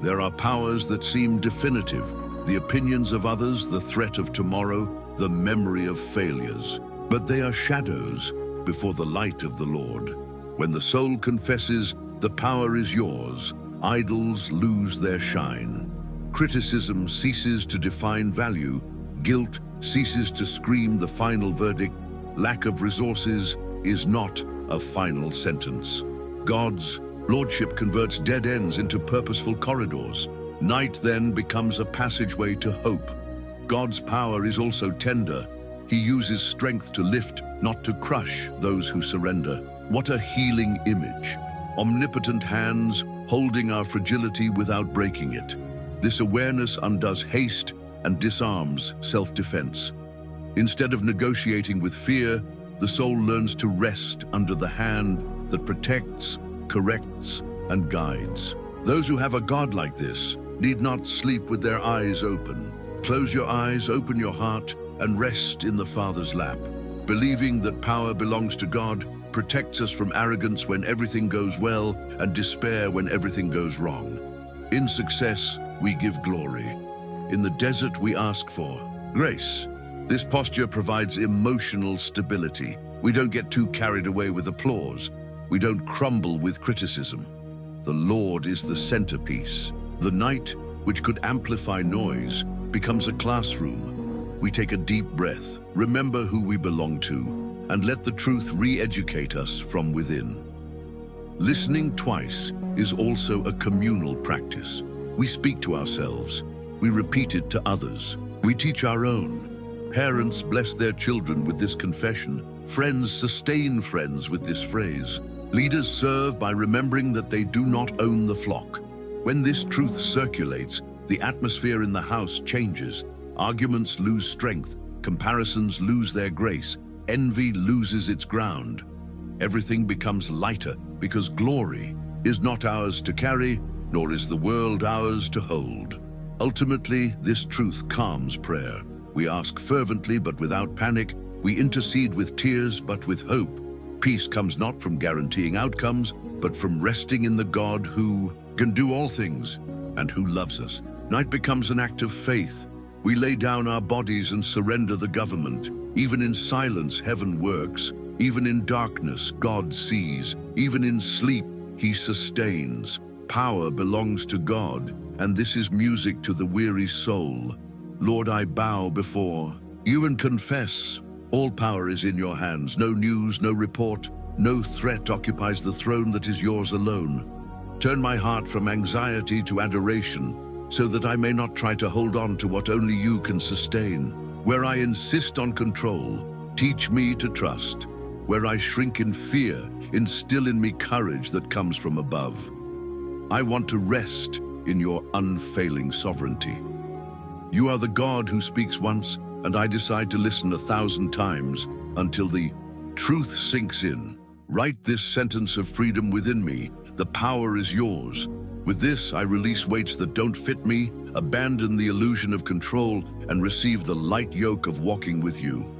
There are powers that seem definitive, the opinions of others, the threat of tomorrow, the memory of failures. But they are shadows before the light of the Lord. When the soul confesses, the power is yours, idols lose their shine. Criticism ceases to define value, guilt ceases to scream the final verdict, lack of resources is not a final sentence. God's lordship converts dead ends into purposeful corridors. Night then becomes a passageway to hope. God's power is also tender. He uses strength to lift, not to crush those who surrender. What a healing image. Omnipotent hands holding our fragility without breaking it. This awareness undoes haste and disarms self-defense. Instead of negotiating with fear, the soul learns to rest under the hand that protects, corrects, and guides. Those who have a God like this need not sleep with their eyes open. Close your eyes, open your heart, and rest in the Father's lap. Believing that power belongs to God protects us from arrogance when everything goes well and despair when everything goes wrong. In success, we give glory. In the desert, we ask for grace. This posture provides emotional stability. We don't get too carried away with applause. We don't crumble with criticism. The Lord is the centerpiece. The night, which could amplify noise, becomes a classroom. We take a deep breath, remember who we belong to, and let the truth re-educate us from within. Listening twice is also a communal practice. We speak to ourselves. We repeat it to others. We teach our own. Parents bless their children with this confession. Friends sustain friends with this phrase. Leaders serve by remembering that they do not own the flock. When this truth circulates, the atmosphere in the house changes. Arguments lose strength, comparisons lose their grace, envy loses its ground. Everything becomes lighter because glory is not ours to carry, nor is the world ours to hold. Ultimately, this truth calms prayer. We ask fervently but without panic. We intercede with tears but with hope. Peace comes not from guaranteeing outcomes, but from resting in the God who can do all things and who loves us. Night becomes an act of faith. We lay down our bodies and surrender the government. Even in silence, heaven works. Even in darkness, God sees. Even in sleep, He sustains. Power belongs to God, and this is music to the weary soul. Lord, I bow before you and confess. All power is in your hands. No news, no report, no threat occupies the throne that is yours alone. Turn my heart from anxiety to adoration, so that I may not try to hold on to what only you can sustain. Where I insist on control, teach me to trust. Where I shrink in fear, instill in me courage that comes from above. I want to rest in your unfailing sovereignty. You are the God who speaks once, and I decide to listen 1,000 times until the truth sinks in. Write this sentence of freedom within me. The power is yours. With this, I release weights that don't fit me, abandon the illusion of control, and receive the light yoke of walking with you.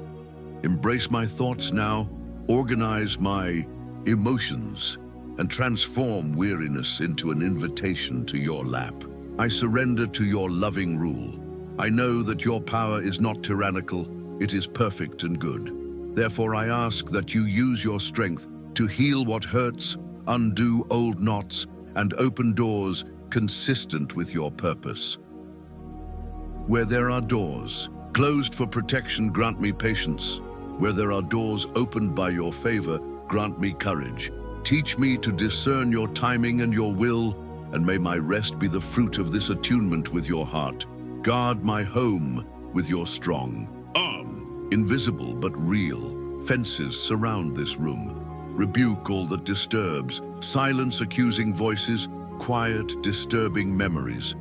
Embrace my thoughts now, organize my emotions, and transform weariness into an invitation to your lap. I surrender to your loving rule. I know that your power is not tyrannical, it is perfect and good. Therefore, I ask that you use your strength to heal what hurts, undo old knots, and open doors consistent with your purpose. Where there are doors closed for protection, grant me patience. Where there are doors opened by your favor, grant me courage. Teach me to discern your timing and your will, and may my rest be the fruit of this attunement with your heart. Guard my home with your strong arm. Invisible but real, fences surround this room. Rebuke all that disturbs, silence accusing voices, quiet disturbing memories.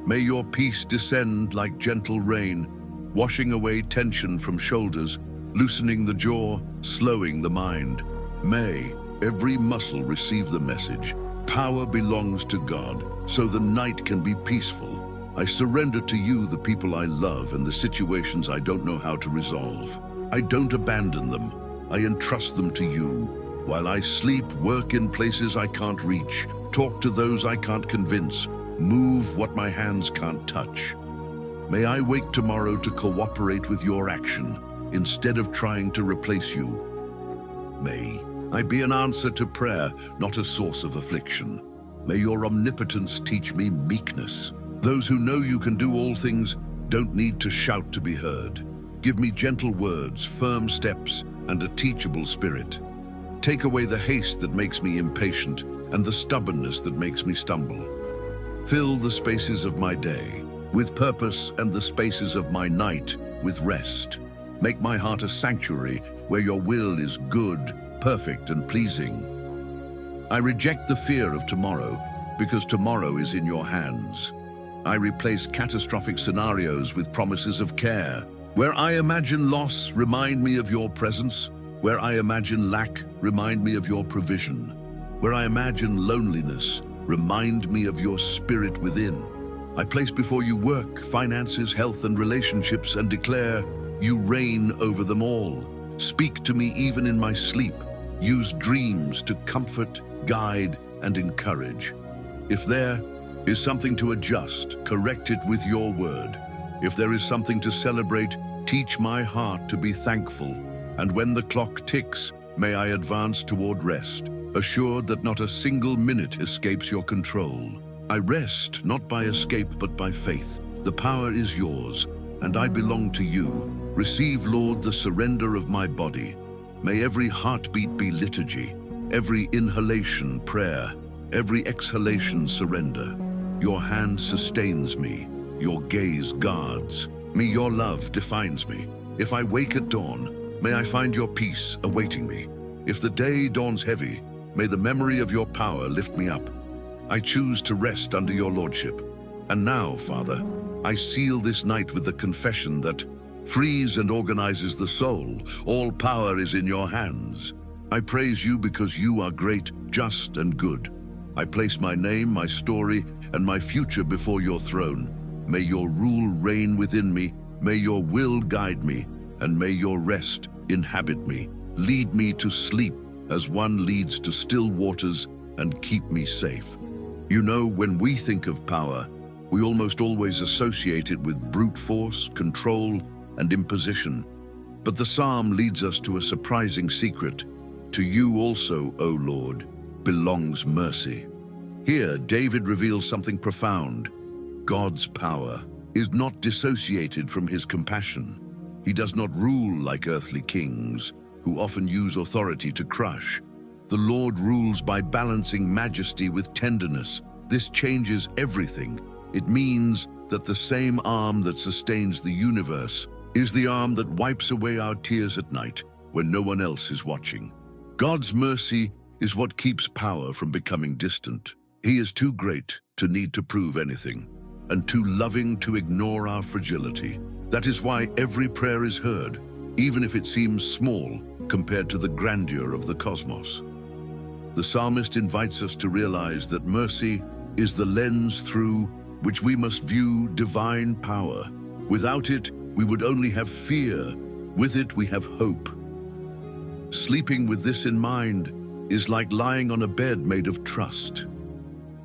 May your peace descend like gentle rain, washing away tension from shoulders, loosening the jaw, slowing the mind. May every muscle receive the message. Power belongs to God, so the night can be peaceful. I surrender to you the people I love and the situations I don't know how to resolve. I don't abandon them. I entrust them to you. While I sleep, work in places I can't reach, talk to those I can't convince, move what my hands can't touch. May I wake tomorrow to cooperate with your action instead of trying to replace you. May I be an answer to prayer, not a source of affliction. May your omnipotence teach me meekness. Those who know you can do all things don't need to shout to be heard. Give me gentle words, firm steps, and a teachable spirit. Take away the haste that makes me impatient and the stubbornness that makes me stumble. Fill the spaces of my day with purpose and the spaces of my night with rest. Make my heart a sanctuary where your will is good, perfect, and pleasing. I reject the fear of tomorrow because tomorrow is in your hands. I replace catastrophic scenarios with promises of care. Where I imagine loss, remind me of your presence. Where I imagine lack, remind me of your provision. Where I imagine loneliness, remind me of your spirit within. I place before you work, finances, health, and relationships and declare, you reign over them all. Speak to me even in my sleep. Use dreams to comfort, guide, and encourage. If there is something to adjust, correct it with your word. If there is something to celebrate, teach my heart to be thankful. And when the clock ticks, may I advance toward rest, assured that not a single minute escapes your control. I rest not by escape but by faith. The power is yours, and I belong to you. Receive, Lord, the surrender of my body. May every heartbeat be liturgy, every inhalation prayer, every exhalation surrender. Your hand sustains me, your gaze guards me, your love defines me. If I wake at dawn, may I find your peace awaiting me. If the day dawns heavy, may the memory of your power lift me up. I choose to rest under your lordship. And now, Father, I seal this night with the confession that frees and organizes the soul. All power is in your hands. I praise you because you are great, just, and good. I place my name, my story, and my future before your throne. May your rule reign within me, may your will guide me, and may your rest inhabit me. Lead me to sleep as one leads to still waters, and keep me safe. You know, when we think of power, we almost always associate it with brute force, control, and imposition. But the psalm leads us to a surprising secret. To you also, O Lord, belongs mercy. Here, David reveals something profound. God's power is not dissociated from his compassion. He does not rule like earthly kings, who often use authority to crush. The Lord rules by balancing majesty with tenderness. This changes everything. It means that the same arm that sustains the universe is the arm that wipes away our tears at night when no one else is watching. God's mercy is what keeps power from becoming distant. He is too great to need to prove anything, and too loving to ignore our fragility. That is why every prayer is heard, even if it seems small compared to the grandeur of the cosmos. The psalmist invites us to realize that mercy is the lens through which we must view divine power. Without it, we would only have fear. With it, we have hope. Sleeping with this in mind is like lying on a bed made of trust.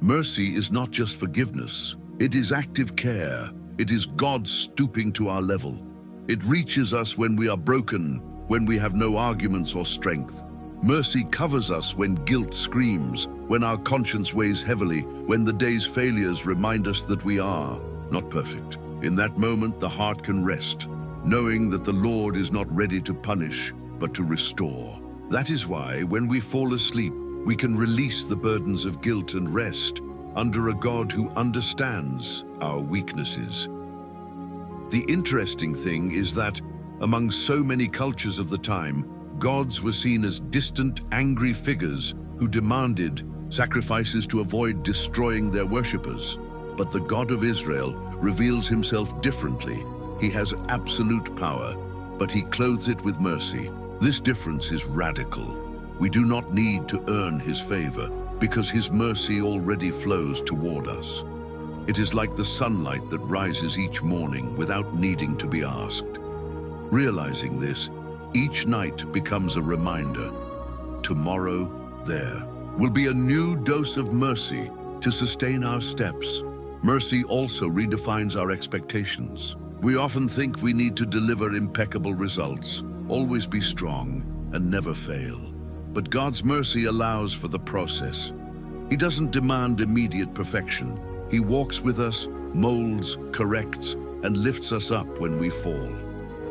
Mercy is not just forgiveness. It is active care. It is God stooping to our level. It reaches us when we are broken, when we have no arguments or strength. Mercy covers us when guilt screams, when our conscience weighs heavily, when the day's failures remind us that we are not perfect. In that moment, the heart can rest, knowing that the Lord is not ready to punish, but to restore. That is why, when we fall asleep, we can release the burdens of guilt and rest under a God who understands our weaknesses. The interesting thing is that, among so many cultures of the time, gods were seen as distant, angry figures who demanded sacrifices to avoid destroying their worshippers. But the God of Israel reveals himself differently. He has absolute power, but he clothes it with mercy. This difference is radical. We do not need to earn his favor, because his mercy already flows toward us. It is like the sunlight that rises each morning without needing to be asked. Realizing this, each night becomes a reminder. Tomorrow, there will be a new dose of mercy to sustain our steps. Mercy also redefines our expectations. We often think we need to deliver impeccable results, always be strong, and never fail. But God's mercy allows for the process. He doesn't demand immediate perfection. He walks with us, molds, corrects, and lifts us up when we fall.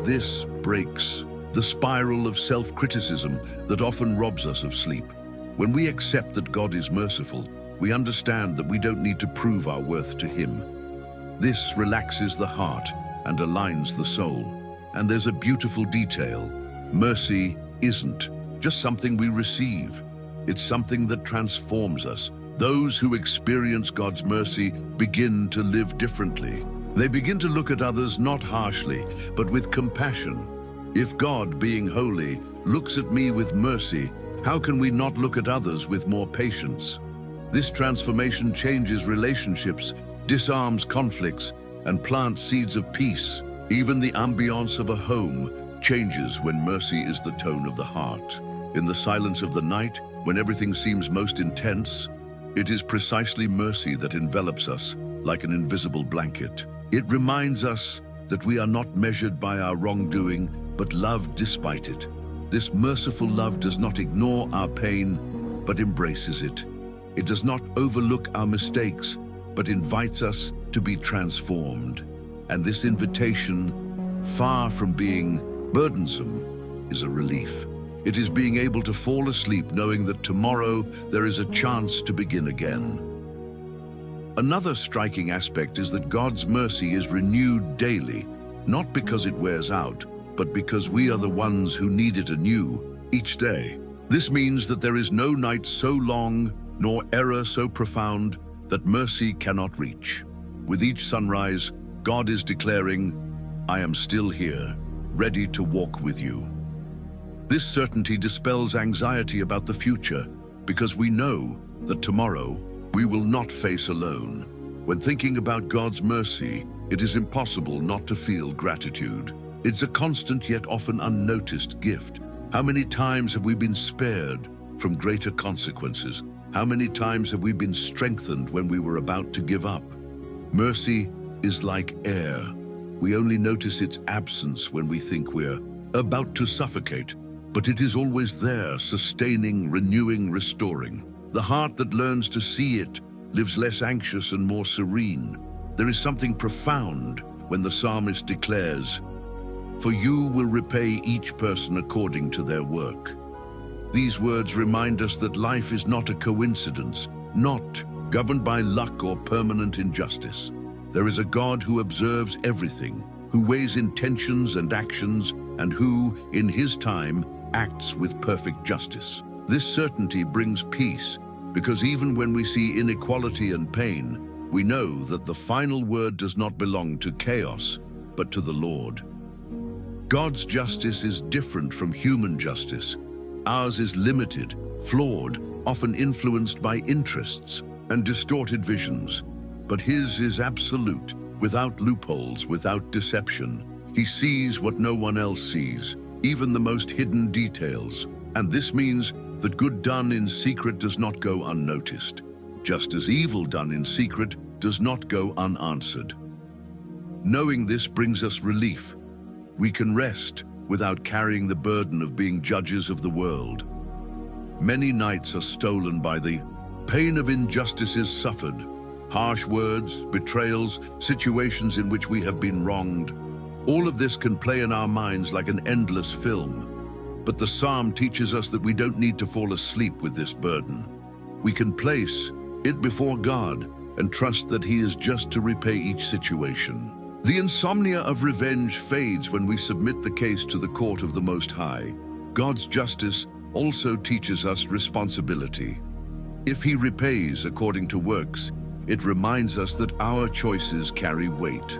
This breaks the spiral of self-criticism that often robs us of sleep. When we accept that God is merciful, we understand that we don't need to prove our worth to him. This relaxes the heart and aligns the soul. And there's a beautiful detail. Mercy isn't just something we receive. It's something that transforms us. Those who experience God's mercy begin to live differently. They begin to look at others not harshly, but with compassion. If God, being holy, looks at me with mercy, how can we not look at others with more patience? This transformation changes relationships, disarms conflicts, and plants seeds of peace. Even the ambiance of a home changes when mercy is the tone of the heart. In the silence of the night, when everything seems most intense, it is precisely mercy that envelops us like an invisible blanket. It reminds us that we are not measured by our wrongdoing, but loved despite it. This merciful love does not ignore our pain, but embraces it. It does not overlook our mistakes, but invites us to be transformed. And this invitation, far from being burdensome, is a relief. It is being able to fall asleep knowing that tomorrow there is a chance to begin again. Another striking aspect is that God's mercy is renewed daily, not because it wears out, but because we are the ones who need it anew each day. This means that there is no night so long, nor error so profound, that mercy cannot reach. With each sunrise, God is declaring, "I am still here, ready to walk with you." This certainty dispels anxiety about the future, because we know that tomorrow we will not face alone. When thinking about God's mercy, it is impossible not to feel gratitude. It's a constant yet often unnoticed gift. How many times have we been spared from greater consequences? How many times have we been strengthened when we were about to give up? Mercy is like air. We only notice its absence when we think we're about to suffocate, but it is always there, sustaining, renewing, restoring. The heart that learns to see it lives less anxious and more serene. There is something profound when the psalmist declares, "For you will repay each person according to their work." These words remind us that life is not a coincidence, not governed by luck or permanent injustice. There is a God who observes everything, who weighs intentions and actions, and who, in his time, acts with perfect justice. This certainty brings peace, because even when we see inequality and pain, we know that the final word does not belong to chaos, but to the Lord. God's justice is different from human justice. Ours is limited, flawed, often influenced by interests and distorted visions. But his is absolute, without loopholes, without deception. He sees what no one else sees, even the most hidden details. And this means that good done in secret does not go unnoticed, just as evil done in secret does not go unanswered. Knowing this brings us relief. We can rest without carrying the burden of being judges of the world. Many nights are stolen by the pain of injustices suffered, harsh words, betrayals, situations in which we have been wronged. All of this can play in our minds like an endless film. But the psalm teaches us that we don't need to fall asleep with this burden. We can place it before God and trust that he is just to repay each situation. The insomnia of revenge fades when we submit the case to the court of the Most High. God's justice also teaches us responsibility. If he repays according to works, it reminds us that our choices carry weight.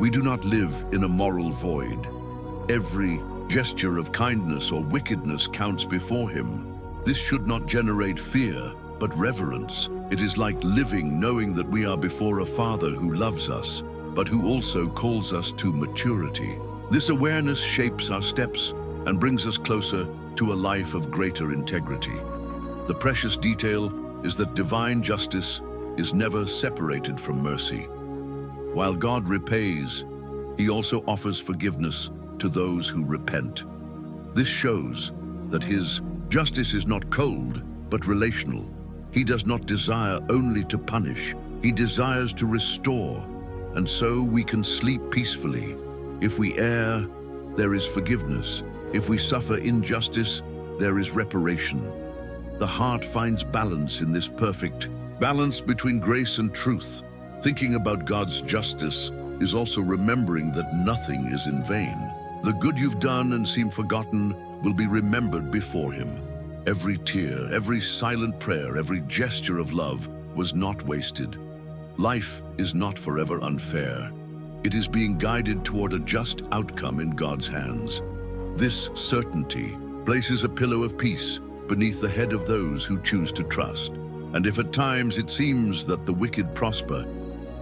We do not live in a moral void. Every gesture of kindness or wickedness counts before him. This should not generate fear, but reverence. It is like living knowing that we are before a Father who loves us, but who also calls us to maturity. This awareness shapes our steps and brings us closer to a life of greater integrity. The precious detail is that divine justice is never separated from mercy. While God repays, he also offers forgiveness to those who repent. This shows that his justice is not cold, but relational. He does not desire only to punish, he desires to restore. And so we can sleep peacefully. If we err, there is forgiveness. If we suffer injustice, there is reparation. The heart finds balance in this perfect balance between grace and truth. Thinking about God's justice is also remembering that nothing is in vain. The good you've done and seem forgotten will be remembered before him. Every tear, every silent prayer, every gesture of love was not wasted. Life is not forever unfair. It is being guided toward a just outcome in God's hands. This certainty places a pillow of peace beneath the head of those who choose to trust. And if at times it seems that the wicked prosper,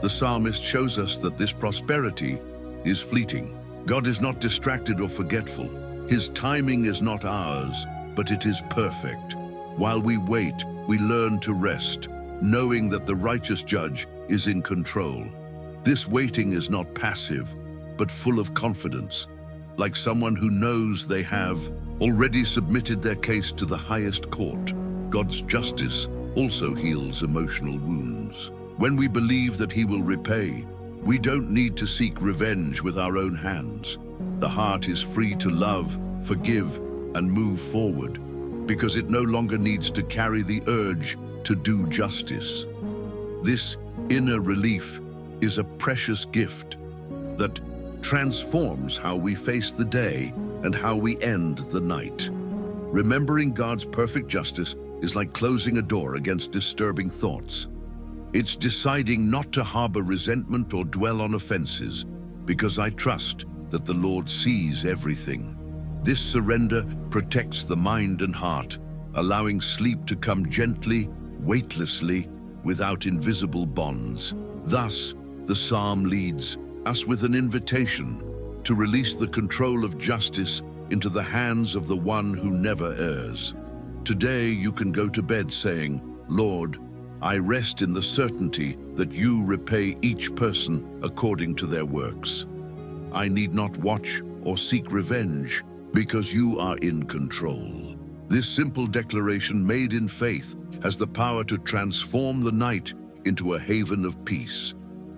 the psalmist shows us that this prosperity is fleeting. God is not distracted or forgetful. His timing is not ours, but it is perfect. While we wait, we learn to rest, knowing that the righteous judge is in control. This waiting is not passive, but full of confidence, like someone who knows they have already submitted their case to the highest court. God's justice also heals emotional wounds. When we believe that he will repay, we don't need to seek revenge with our own hands. The heart is free to love, forgive, and move forward, because it no longer needs to carry the urge to do justice. This inner relief is a precious gift that transforms how we face the day and how we end the night. Remembering God's perfect justice is like closing a door against disturbing thoughts. It's deciding not to harbor resentment or dwell on offenses, because I trust that the Lord sees everything. This surrender protects the mind and heart, allowing sleep to come gently, weightlessly, without invisible bonds. Thus, the psalm leads us with an invitation to release the control of justice into the hands of the one who never errs. Today you can go to bed saying, Lord, I rest in the certainty that you repay each person according to their works. I need not watch or seek revenge because you are in control. This simple declaration made in faith has the power to transform the night into a haven of peace.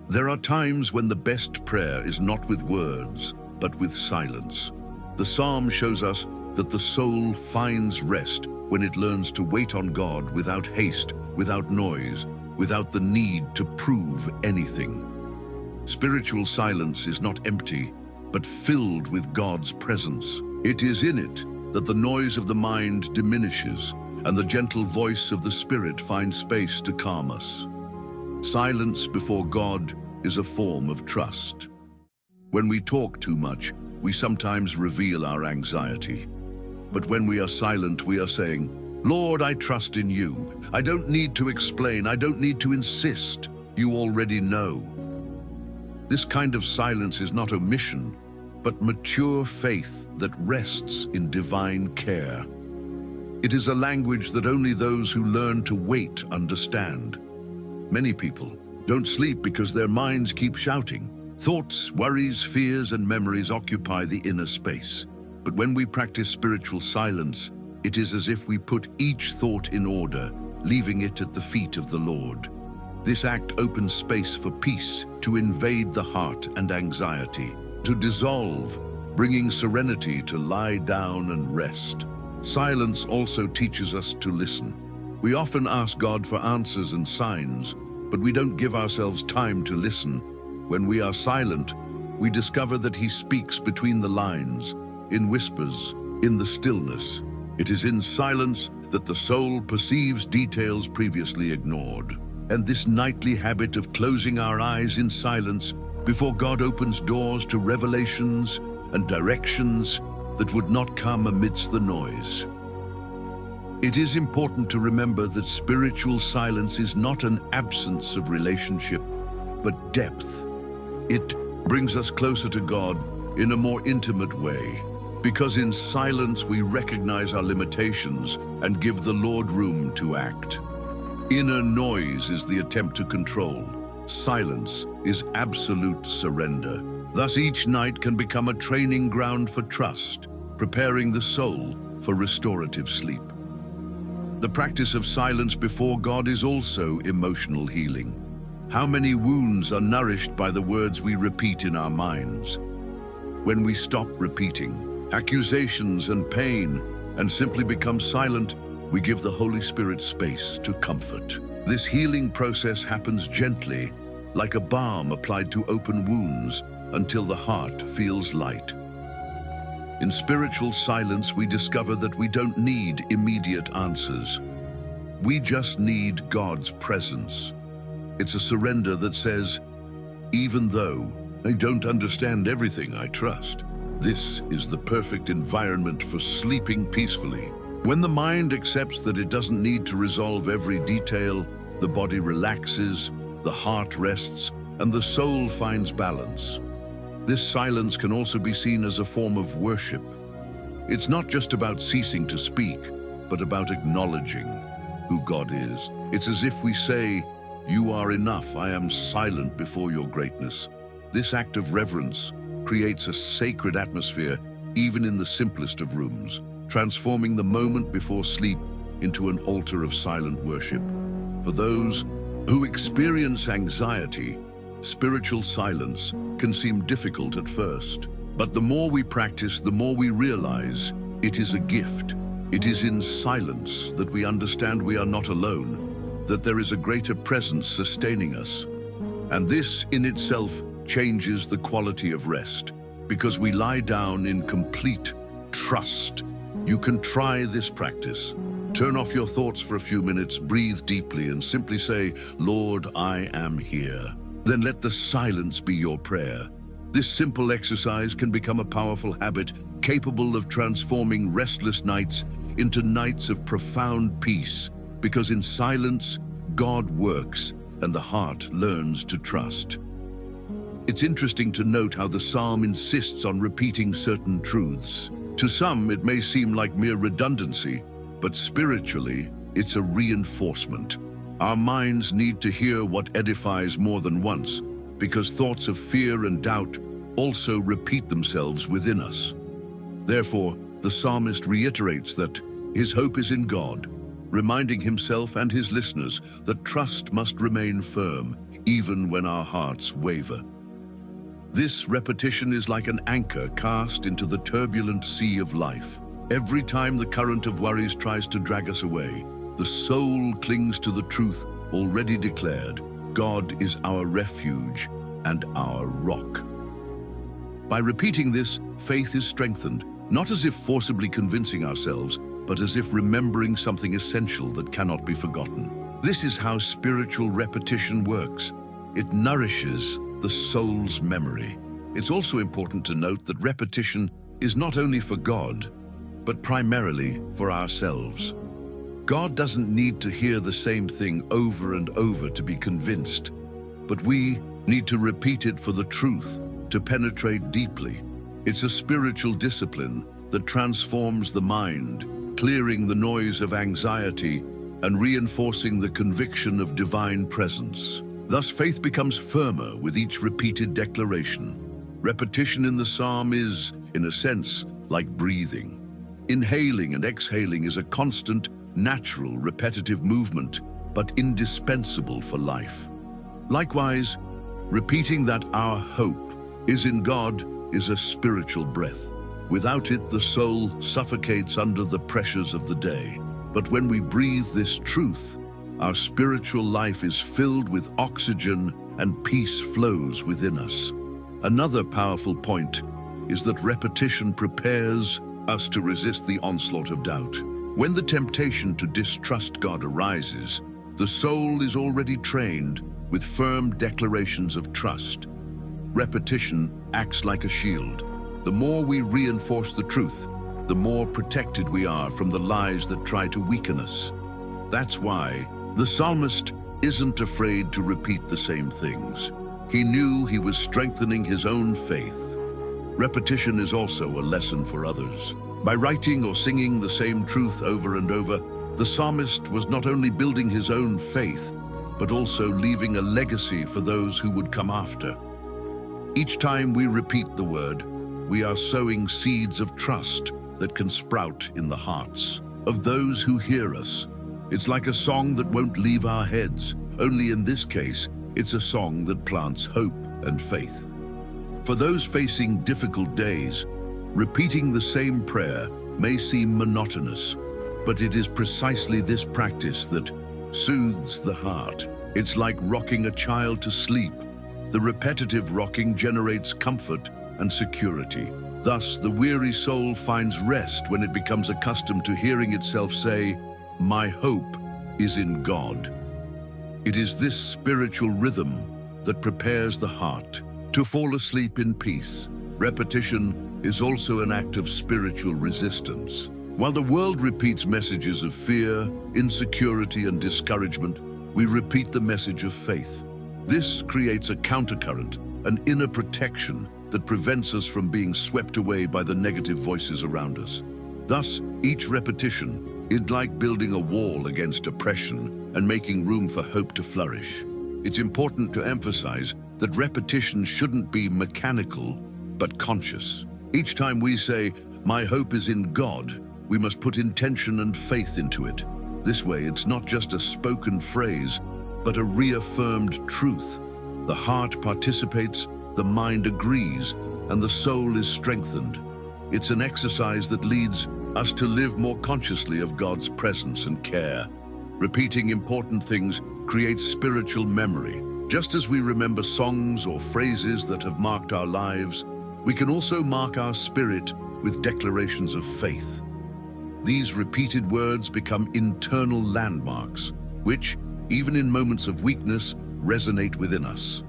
There are times when the best prayer is not with words, but with silence. The psalm shows us that the soul finds rest when it learns to wait on God without haste, without noise, without the need to prove anything. Spiritual silence is not empty, but filled with God's presence. It is in it that the noise of the mind diminishes and the gentle voice of the Spirit finds space to calm us. Silence before God is a form of trust. When we talk too much, we sometimes reveal our anxiety. But when we are silent, we are saying, "Lord, I trust in you. I don't need to explain. I don't need to insist. You already know." This kind of silence is not omission, but mature faith that rests in divine care. It is a language that only those who learn to wait understand. Many people don't sleep because their minds keep shouting. Thoughts, worries, fears, and memories occupy the inner space. But when we practice spiritual silence, it is as if we put each thought in order, leaving it at the feet of the Lord. This act opens space for peace to invade the heart and anxiety, to dissolve, bringing serenity to lie down and rest. Silence also teaches us to listen. We often ask God for answers and signs, but we don't give ourselves time to listen. When we are silent, we discover that He speaks between the lines, in whispers, in the stillness. It is in silence that the soul perceives details previously ignored. And this nightly habit of closing our eyes in silence before God opens doors to revelations and directions that would not come amidst the noise. It is important to remember that spiritual silence is not an absence of relationship, but depth. It brings us closer to God in a more intimate way, because in silence we recognize our limitations and give the Lord room to act. Inner noise is the attempt to control. Silence is absolute surrender. Thus, each night can become a training ground for trust, preparing the soul for restorative sleep. The practice of silence before God is also emotional healing. How many wounds are nourished by the words we repeat in our minds? When we stop repeating accusations and pain and simply become silent, we give the Holy Spirit space to comfort. This healing process happens gently, like a balm applied to open wounds, until the heart feels light. In spiritual silence, we discover that we don't need immediate answers. We just need God's presence. It's a surrender that says, even though I don't understand everything, I trust. This is the perfect environment for sleeping peacefully. When the mind accepts that it doesn't need to resolve every detail, the body relaxes, the heart rests, and the soul finds balance. This silence can also be seen as a form of worship. It's not just about ceasing to speak, but about acknowledging who God is. It's as if we say, "You are enough, I am silent before your greatness." This act of reverence creates a sacred atmosphere even in the simplest of rooms, transforming the moment before sleep into an altar of silent worship. For those who experience anxiety, spiritual silence can seem difficult at first. But the more we practice, the more we realize it is a gift. It is in silence that we understand we are not alone, that there is a greater presence sustaining us. And this in itself changes the quality of rest, because we lie down in complete trust. You can try this practice. Turn off your thoughts for a few minutes, breathe deeply, and simply say, "Lord, I am here." Then let the silence be your prayer. This simple exercise can become a powerful habit, capable of transforming restless nights into nights of profound peace, because in silence, God works and the heart learns to trust. It's interesting to note how the psalm insists on repeating certain truths. To some, it may seem like mere redundancy, but spiritually, it's a reinforcement. Our minds need to hear what edifies more than once, because thoughts of fear and doubt also repeat themselves within us. Therefore, the psalmist reiterates that his hope is in God, reminding himself and his listeners that trust must remain firm, even when our hearts waver. This repetition is like an anchor cast into the turbulent sea of life. Every time the current of worries tries to drag us away, the soul clings to the truth already declared. God is our refuge and our rock. By repeating this, faith is strengthened, not as if forcibly convincing ourselves, but as if remembering something essential that cannot be forgotten. This is how spiritual repetition works. It nourishes the soul's memory. It's also important to note that repetition is not only for God, but primarily for ourselves. God doesn't need to hear the same thing over and over to be convinced, but we need to repeat it for the truth to penetrate deeply. It's a spiritual discipline that transforms the mind, clearing the noise of anxiety and reinforcing the conviction of divine presence. Thus, faith becomes firmer with each repeated declaration. Repetition in the psalm is, in a sense, like breathing. Inhaling and exhaling is a constant, natural, repetitive movement, but indispensable for life. Likewise, repeating that our hope is in God is a spiritual breath. Without it, the soul suffocates under the pressures of the day. But when we breathe this truth, our spiritual life is filled with oxygen and peace flows within us. Another powerful point is that repetition prepares us to resist the onslaught of doubt. When the temptation to distrust God arises, the soul is already trained with firm declarations of trust. Repetition acts like a shield. The more we reinforce the truth, the more protected we are from the lies that try to weaken us. That's why the psalmist isn't afraid to repeat the same things. He knew he was strengthening his own faith. Repetition is also a lesson for others. By writing or singing the same truth over and over, the psalmist was not only building his own faith, but also leaving a legacy for those who would come after. Each time we repeat the word, we are sowing seeds of trust that can sprout in the hearts of those who hear us. It's like a song that won't leave our heads, only in this case, it's a song that plants hope and faith. For those facing difficult days, repeating the same prayer may seem monotonous, but it is precisely this practice that soothes the heart. It's like rocking a child to sleep. The repetitive rocking generates comfort and security. Thus, the weary soul finds rest when it becomes accustomed to hearing itself say, "My hope is in God." It is this spiritual rhythm that prepares the heart to fall asleep in peace. Repetition is also an act of spiritual resistance. While the world repeats messages of fear, insecurity, and discouragement, we repeat the message of faith. This creates a countercurrent, an inner protection that prevents us from being swept away by the negative voices around us. Thus, each repetition is like building a wall against oppression and making room for hope to flourish. It's important to emphasize that repetition shouldn't be mechanical, but conscious. Each time we say, "My hope is in God," we must put intention and faith into it. This way, it's not just a spoken phrase, but a reaffirmed truth. The heart participates, the mind agrees, and the soul is strengthened. It's an exercise that leads us to live more consciously of God's presence and care. Repeating important things creates spiritual memory. Just as we remember songs or phrases that have marked our lives, we can also mark our spirit with declarations of faith. These repeated words become internal landmarks, which, even in moments of weakness, resonate within us.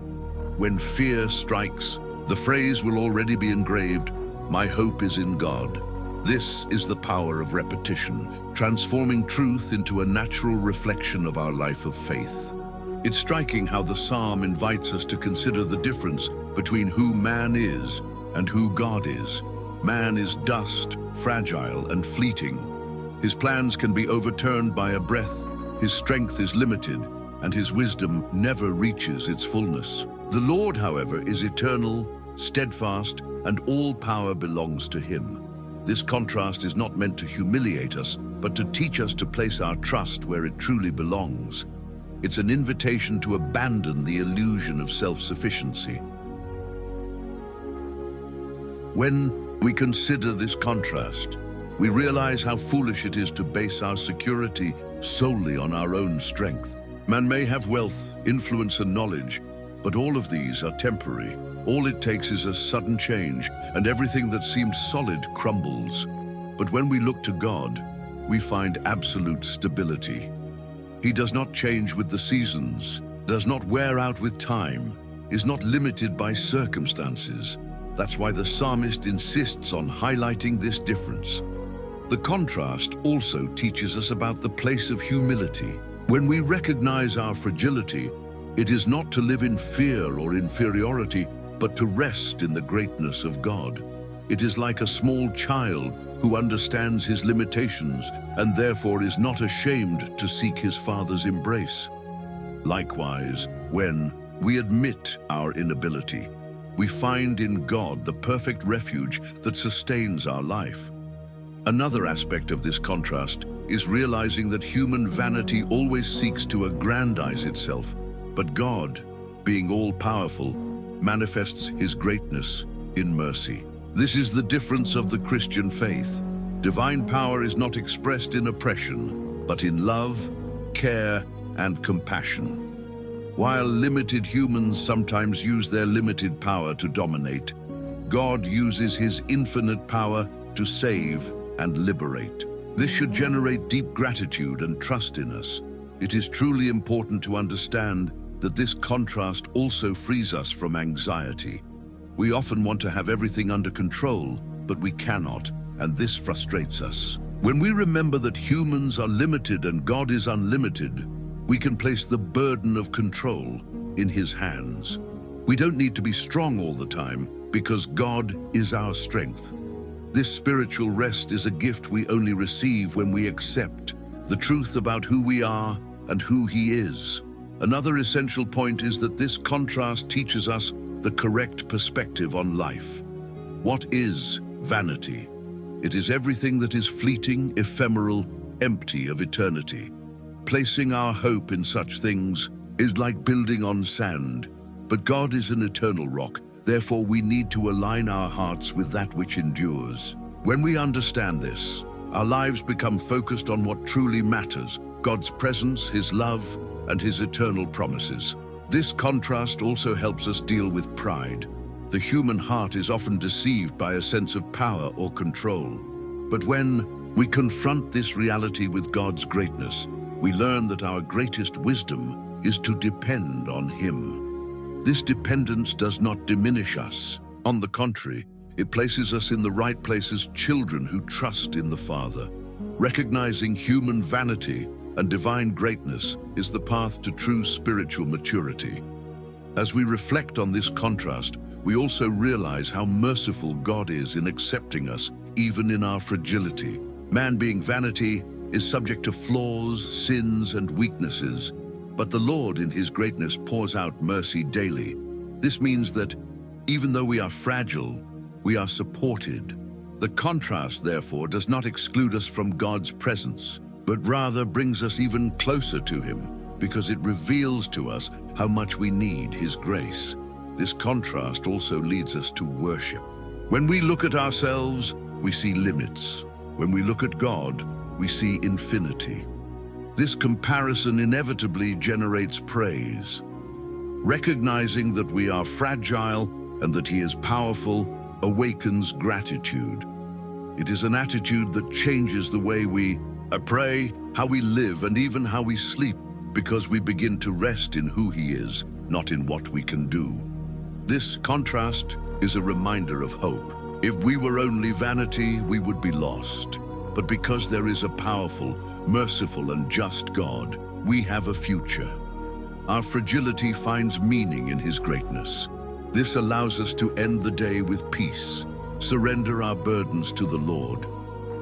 When fear strikes, the phrase will already be engraved, "My hope is in God." This is the power of repetition, transforming truth into a natural reflection of our life of faith. It's striking how the psalm invites us to consider the difference between who man is and who God is. Man is dust, fragile and fleeting. His plans can be overturned by a breath, his strength is limited, and his wisdom never reaches its fullness. The Lord, however, is eternal, steadfast, and all power belongs to him. This contrast is not meant to humiliate us, but to teach us to place our trust where it truly belongs. It's an invitation to abandon the illusion of self-sufficiency. When we consider this contrast, We realize how foolish it is to base our security solely on our own strength. Man may have wealth, influence, and knowledge, but all of these are temporary. All it takes is a sudden change, and everything that seemed solid crumbles. But when we look to God, we find absolute stability. He does not change with the seasons, does not wear out with time, is not limited by circumstances. That's why the psalmist insists on highlighting this difference. The contrast also teaches us about the place of humility. When we recognize our fragility, it is not to live in fear or inferiority, but to rest in the greatness of God. It is like a small child who understands his limitations and therefore is not ashamed to seek his Father's embrace. Likewise, when we admit our inability, we find in God the perfect refuge that sustains our life. Another aspect of this contrast is realizing that human vanity always seeks to aggrandize itself, but God, being all-powerful, manifests his greatness in mercy. This is the difference of the Christian faith. Divine power is not expressed in oppression, but in love, care, and compassion. While limited humans sometimes use their limited power to dominate, God uses his infinite power to save and liberate. This should generate deep gratitude and trust in us. It is truly important to understand that this contrast also frees us from anxiety. We often want to have everything under control, but we cannot, and this frustrates us. When we remember that humans are limited and God is unlimited, we can place the burden of control in his hands. We don't need to be strong all the time because God is our strength. This spiritual rest is a gift we only receive when we accept the truth about who we are and who he is. Another essential point is that this contrast teaches us the correct perspective on life. What is vanity? It is everything that is fleeting, ephemeral, empty of eternity. Placing our hope in such things is like building on sand, but God is an eternal rock. Therefore, we need to align our hearts with that which endures. When we understand this, our lives become focused on what truly matters: God's presence, his love, and his eternal promises. This contrast also helps us deal with pride. The human heart is often deceived by a sense of power or control. But when we confront this reality with God's greatness, we learn that our greatest wisdom is to depend on him. This dependence does not diminish us. On the contrary, it places us in the right place as children who trust in the Father. Recognizing human vanity and divine greatness is the path to true spiritual maturity. As we reflect on this contrast, we also realize how merciful God is in accepting us, even in our fragility. Man, being vanity, is subject to flaws, sins, and weaknesses, but the Lord in his greatness pours out mercy daily. This means that even though we are fragile, we are supported. The contrast, therefore, does not exclude us from God's presence, but rather brings us even closer to him, because it reveals to us how much we need his grace. This contrast also leads us to worship. When we look at ourselves, we see limits. When we look at God, we see infinity. This comparison inevitably generates praise. Recognizing that we are fragile and that he is powerful awakens gratitude. It is an attitude that changes the way we pray, how we live, and even how we sleep, because we begin to rest in who he is, not in what we can do. This contrast is a reminder of hope. If we were only vanity, we would be lost. But because there is a powerful, merciful, and just God, we have a future. Our fragility finds meaning in his greatness. This allows us to end the day with peace, surrender our burdens to the Lord,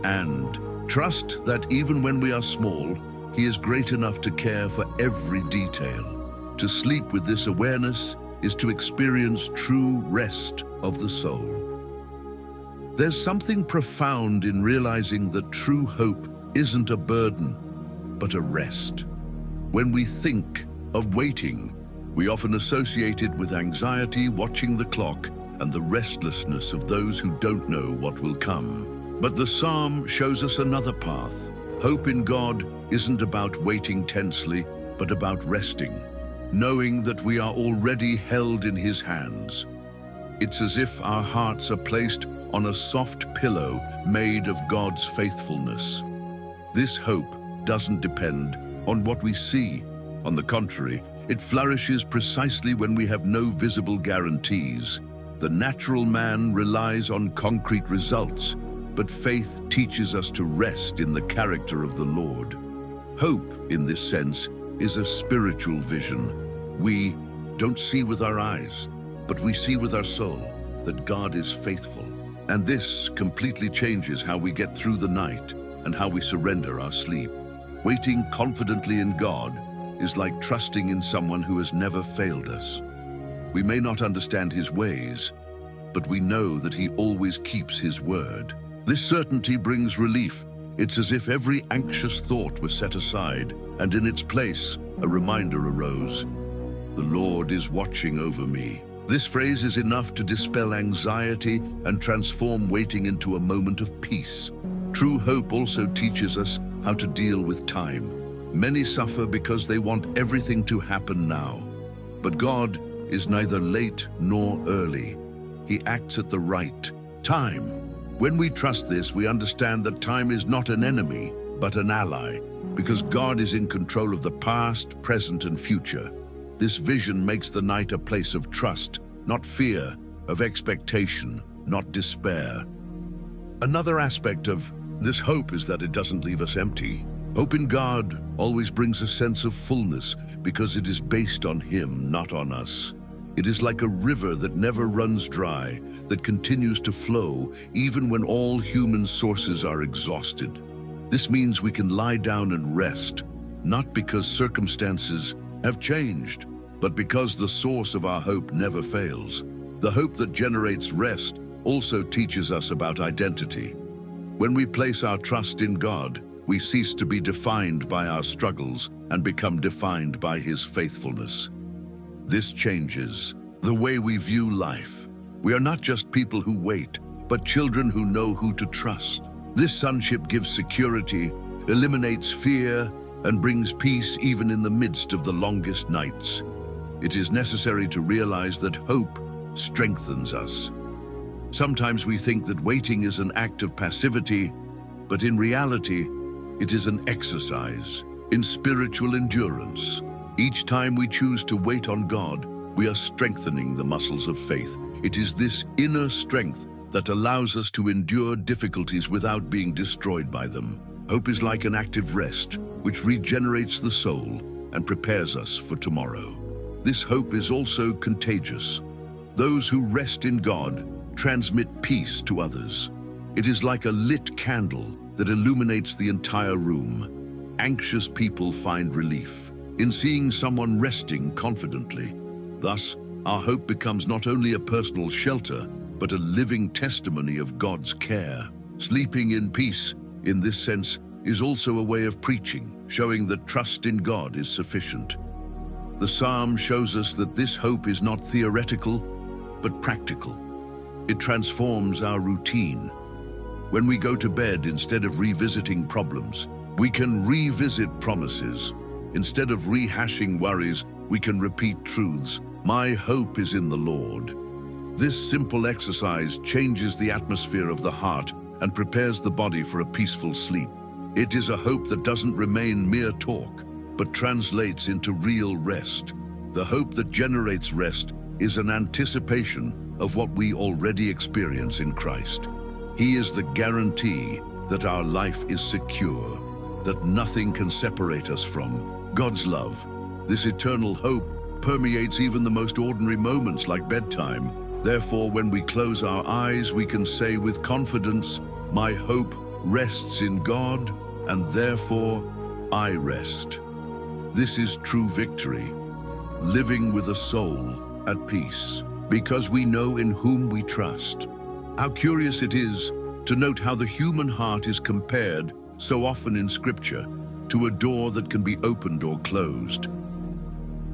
and trust that even when we are small, he is great enough to care for every detail. To sleep with this awareness is to experience true rest of the soul. There's something profound in realizing that true hope isn't a burden, but a rest. When we think of waiting, we often associate it with anxiety, watching the clock, and the restlessness of those who don't know what will come. But the psalm shows us another path. Hope in God isn't about waiting tensely, but about resting, knowing that we are already held in His hands. It's as if our hearts are placed on a soft pillow made of God's faithfulness. This hope doesn't depend on what we see. On the contrary, it flourishes precisely when we have no visible guarantees. The natural man relies on concrete results, but faith teaches us to rest in the character of the Lord. Hope, in this sense, is a spiritual vision. We don't see with our eyes, but we see with our soul that God is faithful. And this completely changes how we get through the night and how we surrender our sleep. Waiting confidently in God is like trusting in someone who has never failed us. We may not understand His ways, but we know that He always keeps His word. This certainty brings relief. It's as if every anxious thought was set aside, and in its place, a reminder arose. The Lord is watching over me. This phrase is enough to dispel anxiety and transform waiting into a moment of peace. True hope also teaches us how to deal with time. Many suffer because they want everything to happen now. But God is neither late nor early. He acts at the right time. When we trust this, we understand that time is not an enemy, but an ally, because God is in control of the past, present, and future. This vision makes the night a place of trust, not fear, of expectation, not despair. Another aspect of this hope is that it doesn't leave us empty. Hope in God always brings a sense of fullness because it is based on Him, not on us. It is like a river that never runs dry, that continues to flow even when all human sources are exhausted. This means we can lie down and rest, not because circumstances have changed, but because the source of our hope never fails. The hope that generates rest also teaches us about identity. When we place our trust in God, we cease to be defined by our struggles and become defined by His faithfulness. This changes the way we view life. We are not just people who wait, but children who know who to trust. This sonship gives security, eliminates fear, and brings peace even in the midst of the longest nights. It is necessary to realize that hope strengthens us. Sometimes we think that waiting is an act of passivity, but in reality, it is an exercise in spiritual endurance. Each time we choose to wait on God, we are strengthening the muscles of faith. It is this inner strength that allows us to endure difficulties without being destroyed by them. Hope is like an active rest, which regenerates the soul and prepares us for tomorrow. This hope is also contagious. Those who rest in God transmit peace to others. It is like a lit candle that illuminates the entire room. Anxious people find relief in seeing someone resting confidently. Thus, our hope becomes not only a personal shelter, but a living testimony of God's care. Sleeping in peace, in this sense, is also a way of preaching, showing that trust in God is sufficient. The psalm shows us that this hope is not theoretical, but practical. It transforms our routine. When we go to bed, instead of revisiting problems, we can revisit promises. Instead of rehashing worries, we can repeat truths. My hope is in the Lord. This simple exercise changes the atmosphere of the heart and prepares the body for a peaceful sleep. It is a hope that doesn't remain mere talk, but translates into real rest. The hope that generates rest is an anticipation of what we already experience in Christ. He is the guarantee that our life is secure, that nothing can separate us from God's love. This eternal hope permeates even the most ordinary moments like bedtime. Therefore, when we close our eyes, we can say with confidence, my hope rests in God, and therefore I rest. This is true victory, living with a soul at peace, because we know in whom we trust. How curious it is to note how the human heart is compared so often in Scripture to a door that can be opened or closed.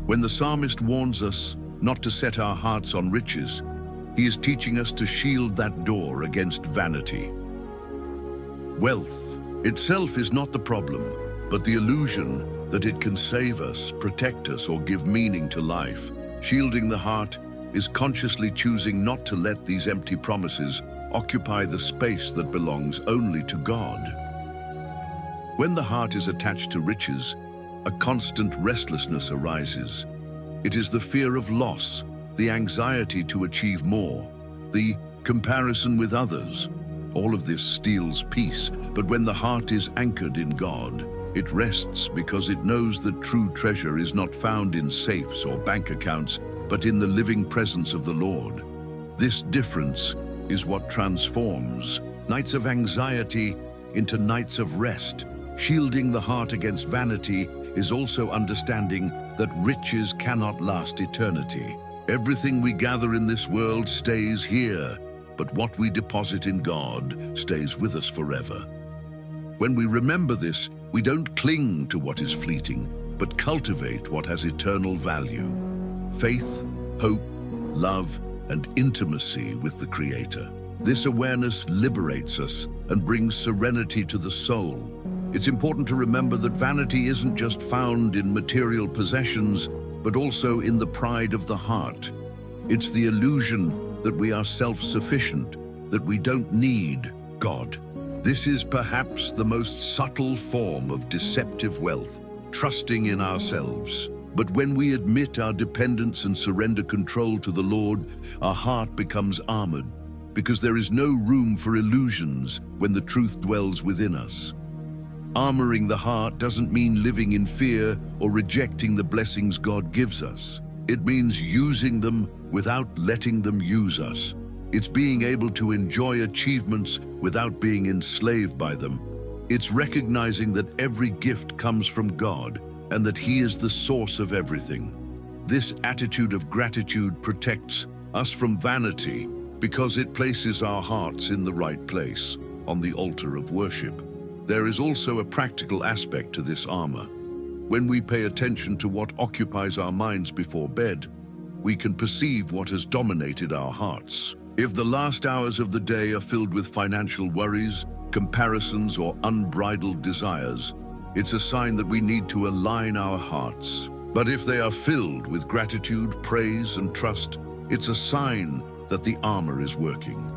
When the psalmist warns us not to set our hearts on riches, he is teaching us to shield that door against vanity. Wealth itself is not the problem, but the illusion that it can save us, protect us, or give meaning to life. Shielding the heart is consciously choosing not to let these empty promises occupy the space that belongs only to God. When the heart is attached to riches, a constant restlessness arises. It is the fear of loss, the anxiety to achieve more, the comparison with others. All of this steals peace, but when the heart is anchored in God, it rests because it knows that true treasure is not found in safes or bank accounts, but in the living presence of the Lord. This difference is what transforms nights of anxiety into nights of rest. Shielding the heart against vanity is also understanding that riches cannot last eternity. Everything we gather in this world stays here, but what we deposit in God stays with us forever. When we remember this, we don't cling to what is fleeting, but cultivate what has eternal value. Faith, hope, love, and intimacy with the Creator. This awareness liberates us and brings serenity to the soul. It's important to remember that vanity isn't just found in material possessions, but also in the pride of the heart. It's the illusion that we are self-sufficient, that we don't need God. This is perhaps the most subtle form of deceptive wealth, trusting in ourselves. But when we admit our dependence and surrender control to the Lord, our heart becomes armored, because there is no room for illusions when the truth dwells within us. Armoring the heart doesn't mean living in fear or rejecting the blessings God gives us. It means using them without letting them use us. It's being able to enjoy achievements without being enslaved by them. It's recognizing that every gift comes from God and that He is the source of everything. This attitude of gratitude protects us from vanity because it places our hearts in the right place, on the altar of worship. There is also a practical aspect to this armor. When we pay attention to what occupies our minds before bed, we can perceive what has dominated our hearts. If the last hours of the day are filled with financial worries, comparisons, or unbridled desires, it's a sign that we need to align our hearts. But if they are filled with gratitude, praise, and trust, it's a sign that the armor is working.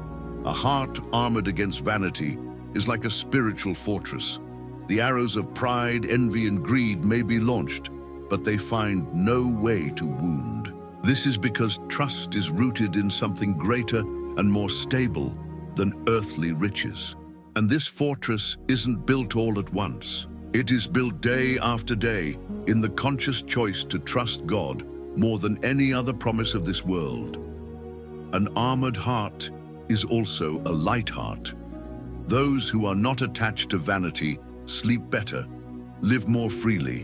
A heart armored against vanity is like a spiritual fortress. The arrows of pride, envy, and greed may be launched, but they find no way to wound. This is because trust is rooted in something greater and more stable than earthly riches. And this fortress isn't built all at once. It is built day after day in the conscious choice to trust God more than any other promise of this world. An armored heart is also a light heart. Those who are not attached to vanity sleep better, live more freely,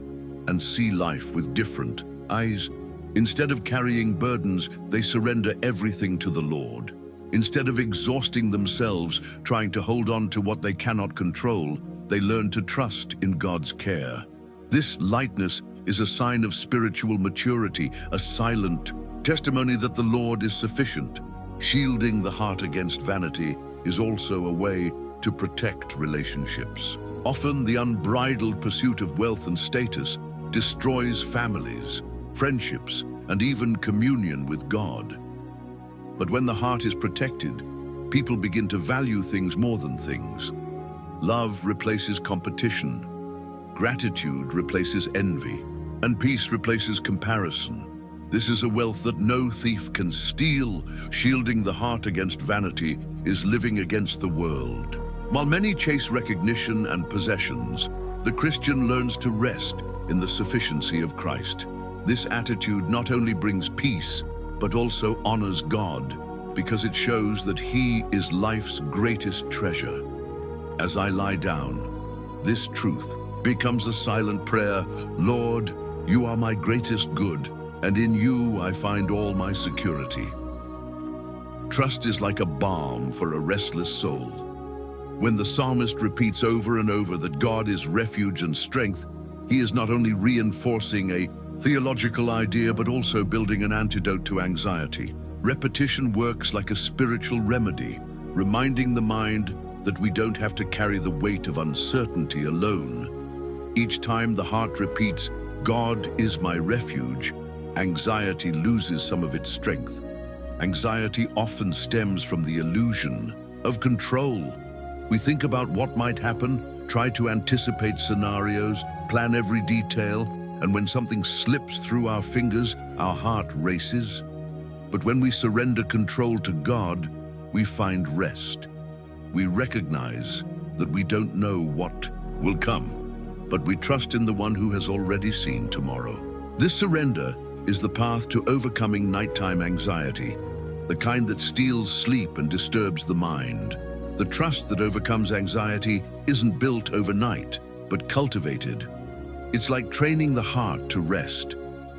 and see life with different eyes. Instead of carrying burdens, they surrender everything to the Lord. Instead of exhausting themselves trying to hold on to what they cannot control, they learn to trust in God's care. This lightness is a sign of spiritual maturity, a silent testimony that the Lord is sufficient. Shielding the heart against vanity is also a way to protect relationships. Often, the unbridled pursuit of wealth and status destroys families, friendships, and even communion with God. But when the heart is protected, people begin to value things more than things. Love replaces competition, gratitude replaces envy, and peace replaces comparison. This is a wealth that no thief can steal. Shielding the heart against vanity is living against the world. While many chase recognition and possessions, the Christian learns to rest in the sufficiency of Christ. This attitude not only brings peace, but also honors God, because it shows that He is life's greatest treasure. As I lie down, this truth becomes a silent prayer. Lord, You are my greatest good, and in You I find all my security. Trust is like a balm for a restless soul. When the psalmist repeats over and over that God is refuge and strength, he is not only reinforcing a theological idea, but also building an antidote to anxiety. Repetition works like a spiritual remedy, reminding the mind that we don't have to carry the weight of uncertainty alone. Each time the heart repeats, "God is my refuge," anxiety loses some of its strength. Anxiety often stems from the illusion of control. We think about what might happen, try to anticipate scenarios, plan every detail, and when something slips through our fingers, our heart races. But when we surrender control to God, we find rest. We recognize that we don't know what will come, but we trust in the one who has already seen tomorrow. This surrender is the path to overcoming nighttime anxiety, the kind that steals sleep and disturbs the mind. The trust that overcomes anxiety isn't built overnight, but cultivated. It's like training the heart to rest.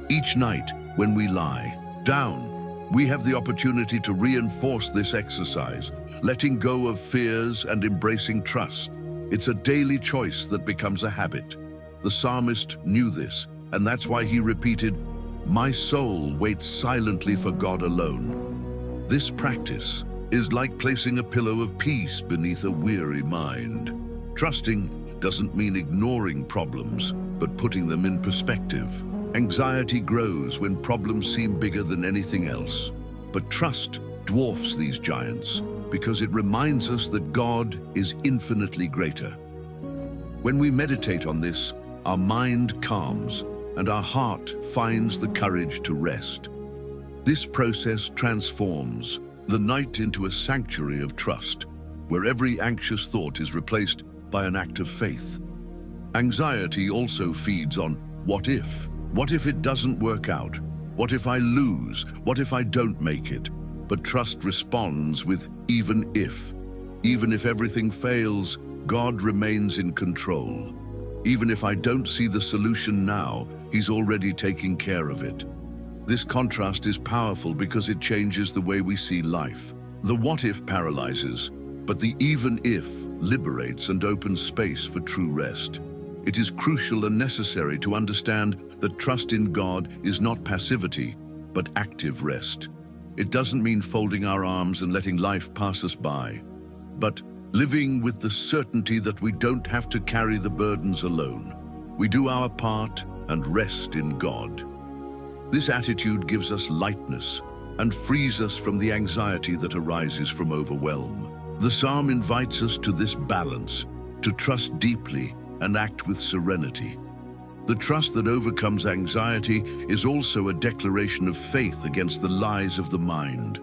Each night, when we lie down, we have the opportunity to reinforce this exercise, letting go of fears and embracing trust. It's a daily choice that becomes a habit. The psalmist knew this, and that's why he repeated, "My soul waits silently for God alone." This practice is like placing a pillow of peace beneath a weary mind. Trusting doesn't mean ignoring problems, but putting them in perspective. Anxiety grows when problems seem bigger than anything else. But trust dwarfs these giants because it reminds us that God is infinitely greater. When we meditate on this, our mind calms and our heart finds the courage to rest. This process transforms the night into a sanctuary of trust, where every anxious thought is replaced by an act of faith. Anxiety also feeds on what if? What if it doesn't work out? What if I lose? What if I don't make it? But trust responds with even if. Even if everything fails, God remains in control. Even if I don't see the solution now, He's already taking care of it. This contrast is powerful because it changes the way we see life. The what if paralyzes, but the even if liberates and opens space for true rest. It is crucial and necessary to understand that trust in God is not passivity, but active rest. It doesn't mean folding our arms and letting life pass us by, but living with the certainty that we don't have to carry the burdens alone. We do our part and rest in God. This attitude gives us lightness and frees us from the anxiety that arises from overwhelm. The psalm invites us to this balance, to trust deeply and act with serenity. The trust that overcomes anxiety is also a declaration of faith against the lies of the mind.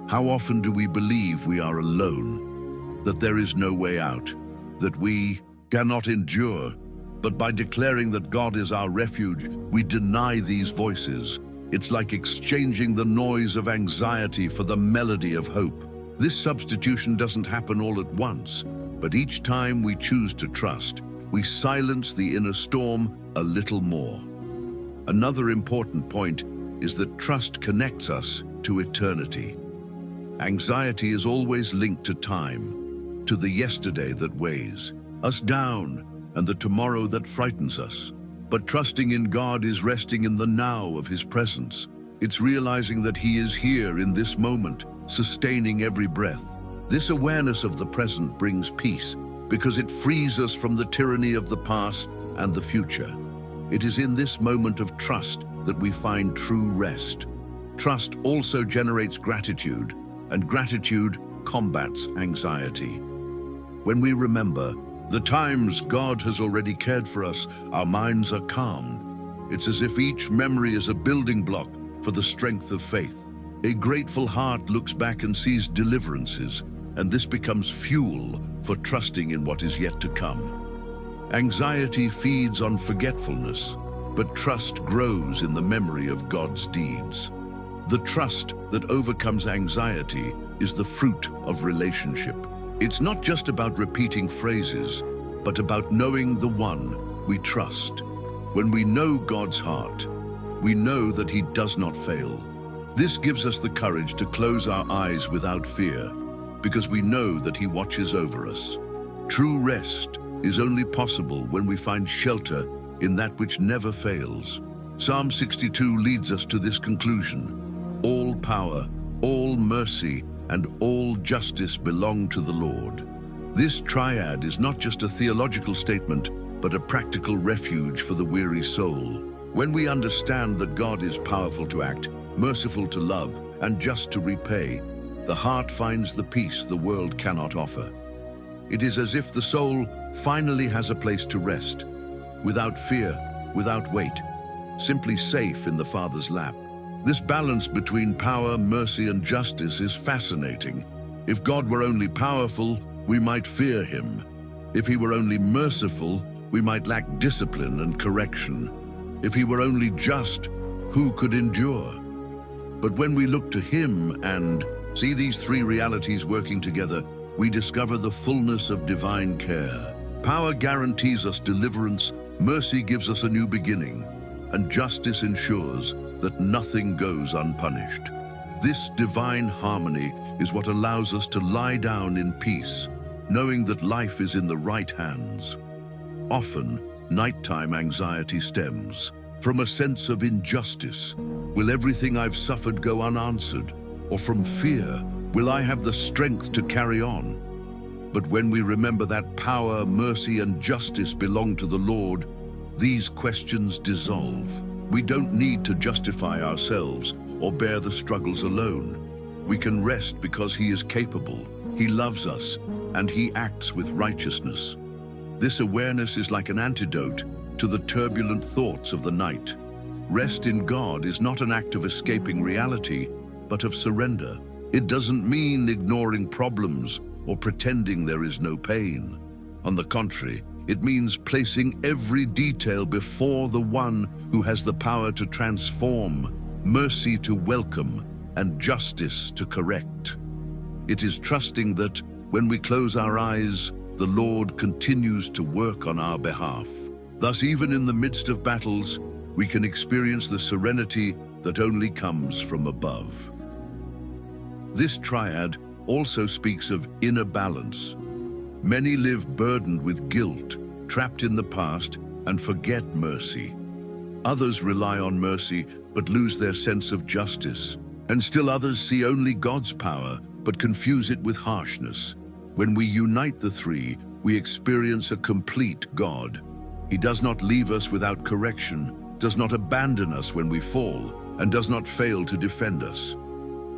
How often do we believe we are alone, that there is no way out, that we cannot endure? But by declaring that God is our refuge, we deny these voices. It's like exchanging the noise of anxiety for the melody of hope. This substitution doesn't happen all at once, but each time we choose to trust, we silence the inner storm a little more. Another important point is that trust connects us to eternity. Anxiety is always linked to time, to the yesterday that weighs us down and the tomorrow that frightens us. But trusting in God is resting in the now of His presence. It's realizing that He is here in this moment, sustaining every breath. This awareness of the present brings peace because it frees us from the tyranny of the past and the future. It is in this moment of trust that we find true rest. Trust also generates gratitude, and gratitude combats anxiety. When we remember the times God has already cared for us, our minds are calmed. It's as if each memory is a building block for the strength of faith. A grateful heart looks back and sees deliverances, and this becomes fuel for trusting in what is yet to come. Anxiety feeds on forgetfulness, but trust grows in the memory of God's deeds. The trust that overcomes anxiety is the fruit of relationship. It's not just about repeating phrases, but about knowing the one we trust. When we know God's heart, we know that He does not fail. This gives us the courage to close our eyes without fear, because we know that He watches over us. True rest is only possible when we find shelter in that which never fails. Psalm 62 leads us to this conclusion. All power, all mercy, and all justice belong to the Lord. This triad is not just a theological statement, but a practical refuge for the weary soul. When we understand that God is powerful to act, merciful to love, and just to repay, the heart finds the peace the world cannot offer. It is as if the soul finally has a place to rest, without fear, without weight, simply safe in the Father's lap. This balance between power, mercy, and justice is fascinating. If God were only powerful, we might fear him. If he were only merciful, we might lack discipline and correction. If he were only just, who could endure? But when we look to him and see these three realities working together, we discover the fullness of divine care. Power guarantees us deliverance, mercy gives us a new beginning, and justice ensures that nothing goes unpunished. This divine harmony is what allows us to lie down in peace, knowing that life is in the right hands. Often, nighttime anxiety stems from a sense of injustice. Will everything I've suffered go unanswered? Or from fear, will I have the strength to carry on? But when we remember that power, mercy, and justice belong to the Lord, these questions dissolve. We don't need to justify ourselves or bear the struggles alone. We can rest because he is capable, he loves us, and he acts with righteousness. This awareness is like an antidote to the turbulent thoughts of the night. Rest in God is not an act of escaping reality, but of surrender. It doesn't mean ignoring problems or pretending there is no pain. On the contrary, it means placing every detail before the one who has the power to transform, mercy to welcome, and justice to correct. It is trusting that when we close our eyes, the Lord continues to work on our behalf. Thus, even in the midst of battles, we can experience the serenity that only comes from above. This triad also speaks of inner balance. Many live burdened with guilt, trapped in the past, and forget mercy. Others rely on mercy but lose their sense of justice. And still others see only God's power but confuse it with harshness. When we unite the three, we experience a complete God. He does not leave us without correction, does not abandon us when we fall, and does not fail to defend us.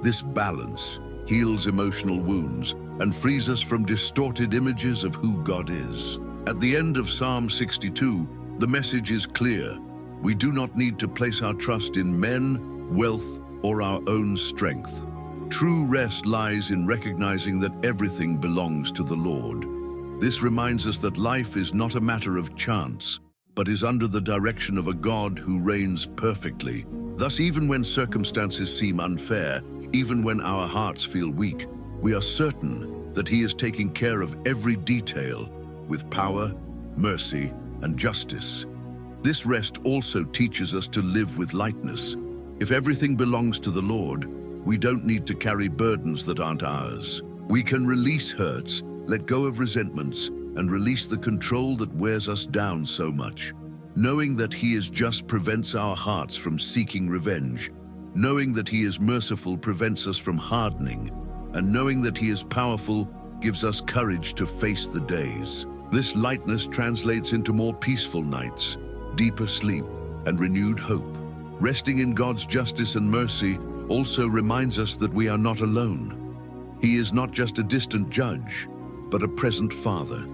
This balance heals emotional wounds and frees us from distorted images of who God is. At the end of Psalm 62, the message is clear. We do not need to place our trust in men, wealth, or our own strength. True rest lies in recognizing that everything belongs to the Lord. This reminds us that life is not a matter of chance, but is under the direction of a God who reigns perfectly. Thus, even when circumstances seem unfair, even when our hearts feel weak, we are certain that he is taking care of every detail with power, mercy, and justice. This rest also teaches us to live with lightness. If everything belongs to the Lord, we don't need to carry burdens that aren't ours. We can release hurts, let go of resentments, and release the control that wears us down so much. Knowing that he is just prevents our hearts from seeking revenge. Knowing that he is merciful prevents us from hardening. And knowing that he is powerful gives us courage to face the days. This lightness translates into more peaceful nights, deeper sleep, and renewed hope. Resting in God's justice and mercy also reminds us that we are not alone. He is not just a distant judge, but a present Father.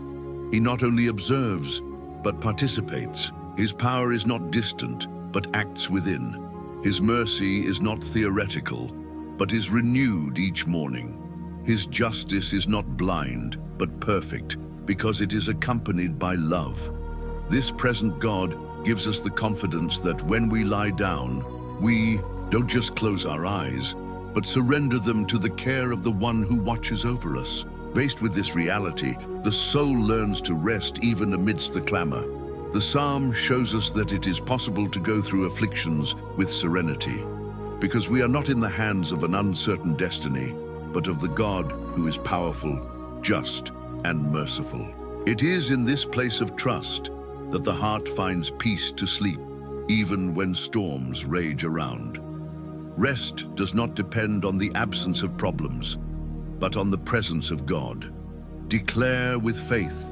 He not only observes, but participates. His power is not distant, but acts within. His mercy is not theoretical, but is renewed each morning. His justice is not blind, but perfect, because it is accompanied by love. This present God gives us the confidence that when we lie down, we don't just close our eyes, but surrender them to the care of the one who watches over us. Faced with this reality, the soul learns to rest even amidst the clamor. The psalm shows us that it is possible to go through afflictions with serenity, because we are not in the hands of an uncertain destiny, but of the God who is powerful, just, and merciful. It is in this place of trust that the heart finds peace to sleep, even when storms rage around. Rest does not depend on the absence of problems, but on the presence of God. Declare with faith,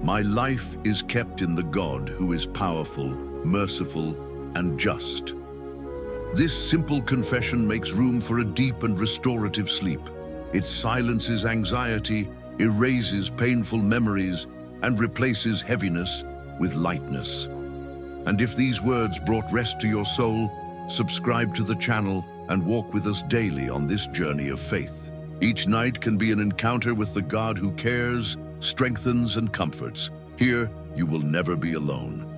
my life is kept in the God who is powerful, merciful, and just. This simple confession makes room for a deep and restorative sleep. It silences anxiety, erases painful memories, and replaces heaviness with lightness. And if these words brought rest to your soul, subscribe to the channel and walk with us daily on this journey of faith. Each night can be an encounter with the God who cares, strengthens, and comforts. Here, you will never be alone.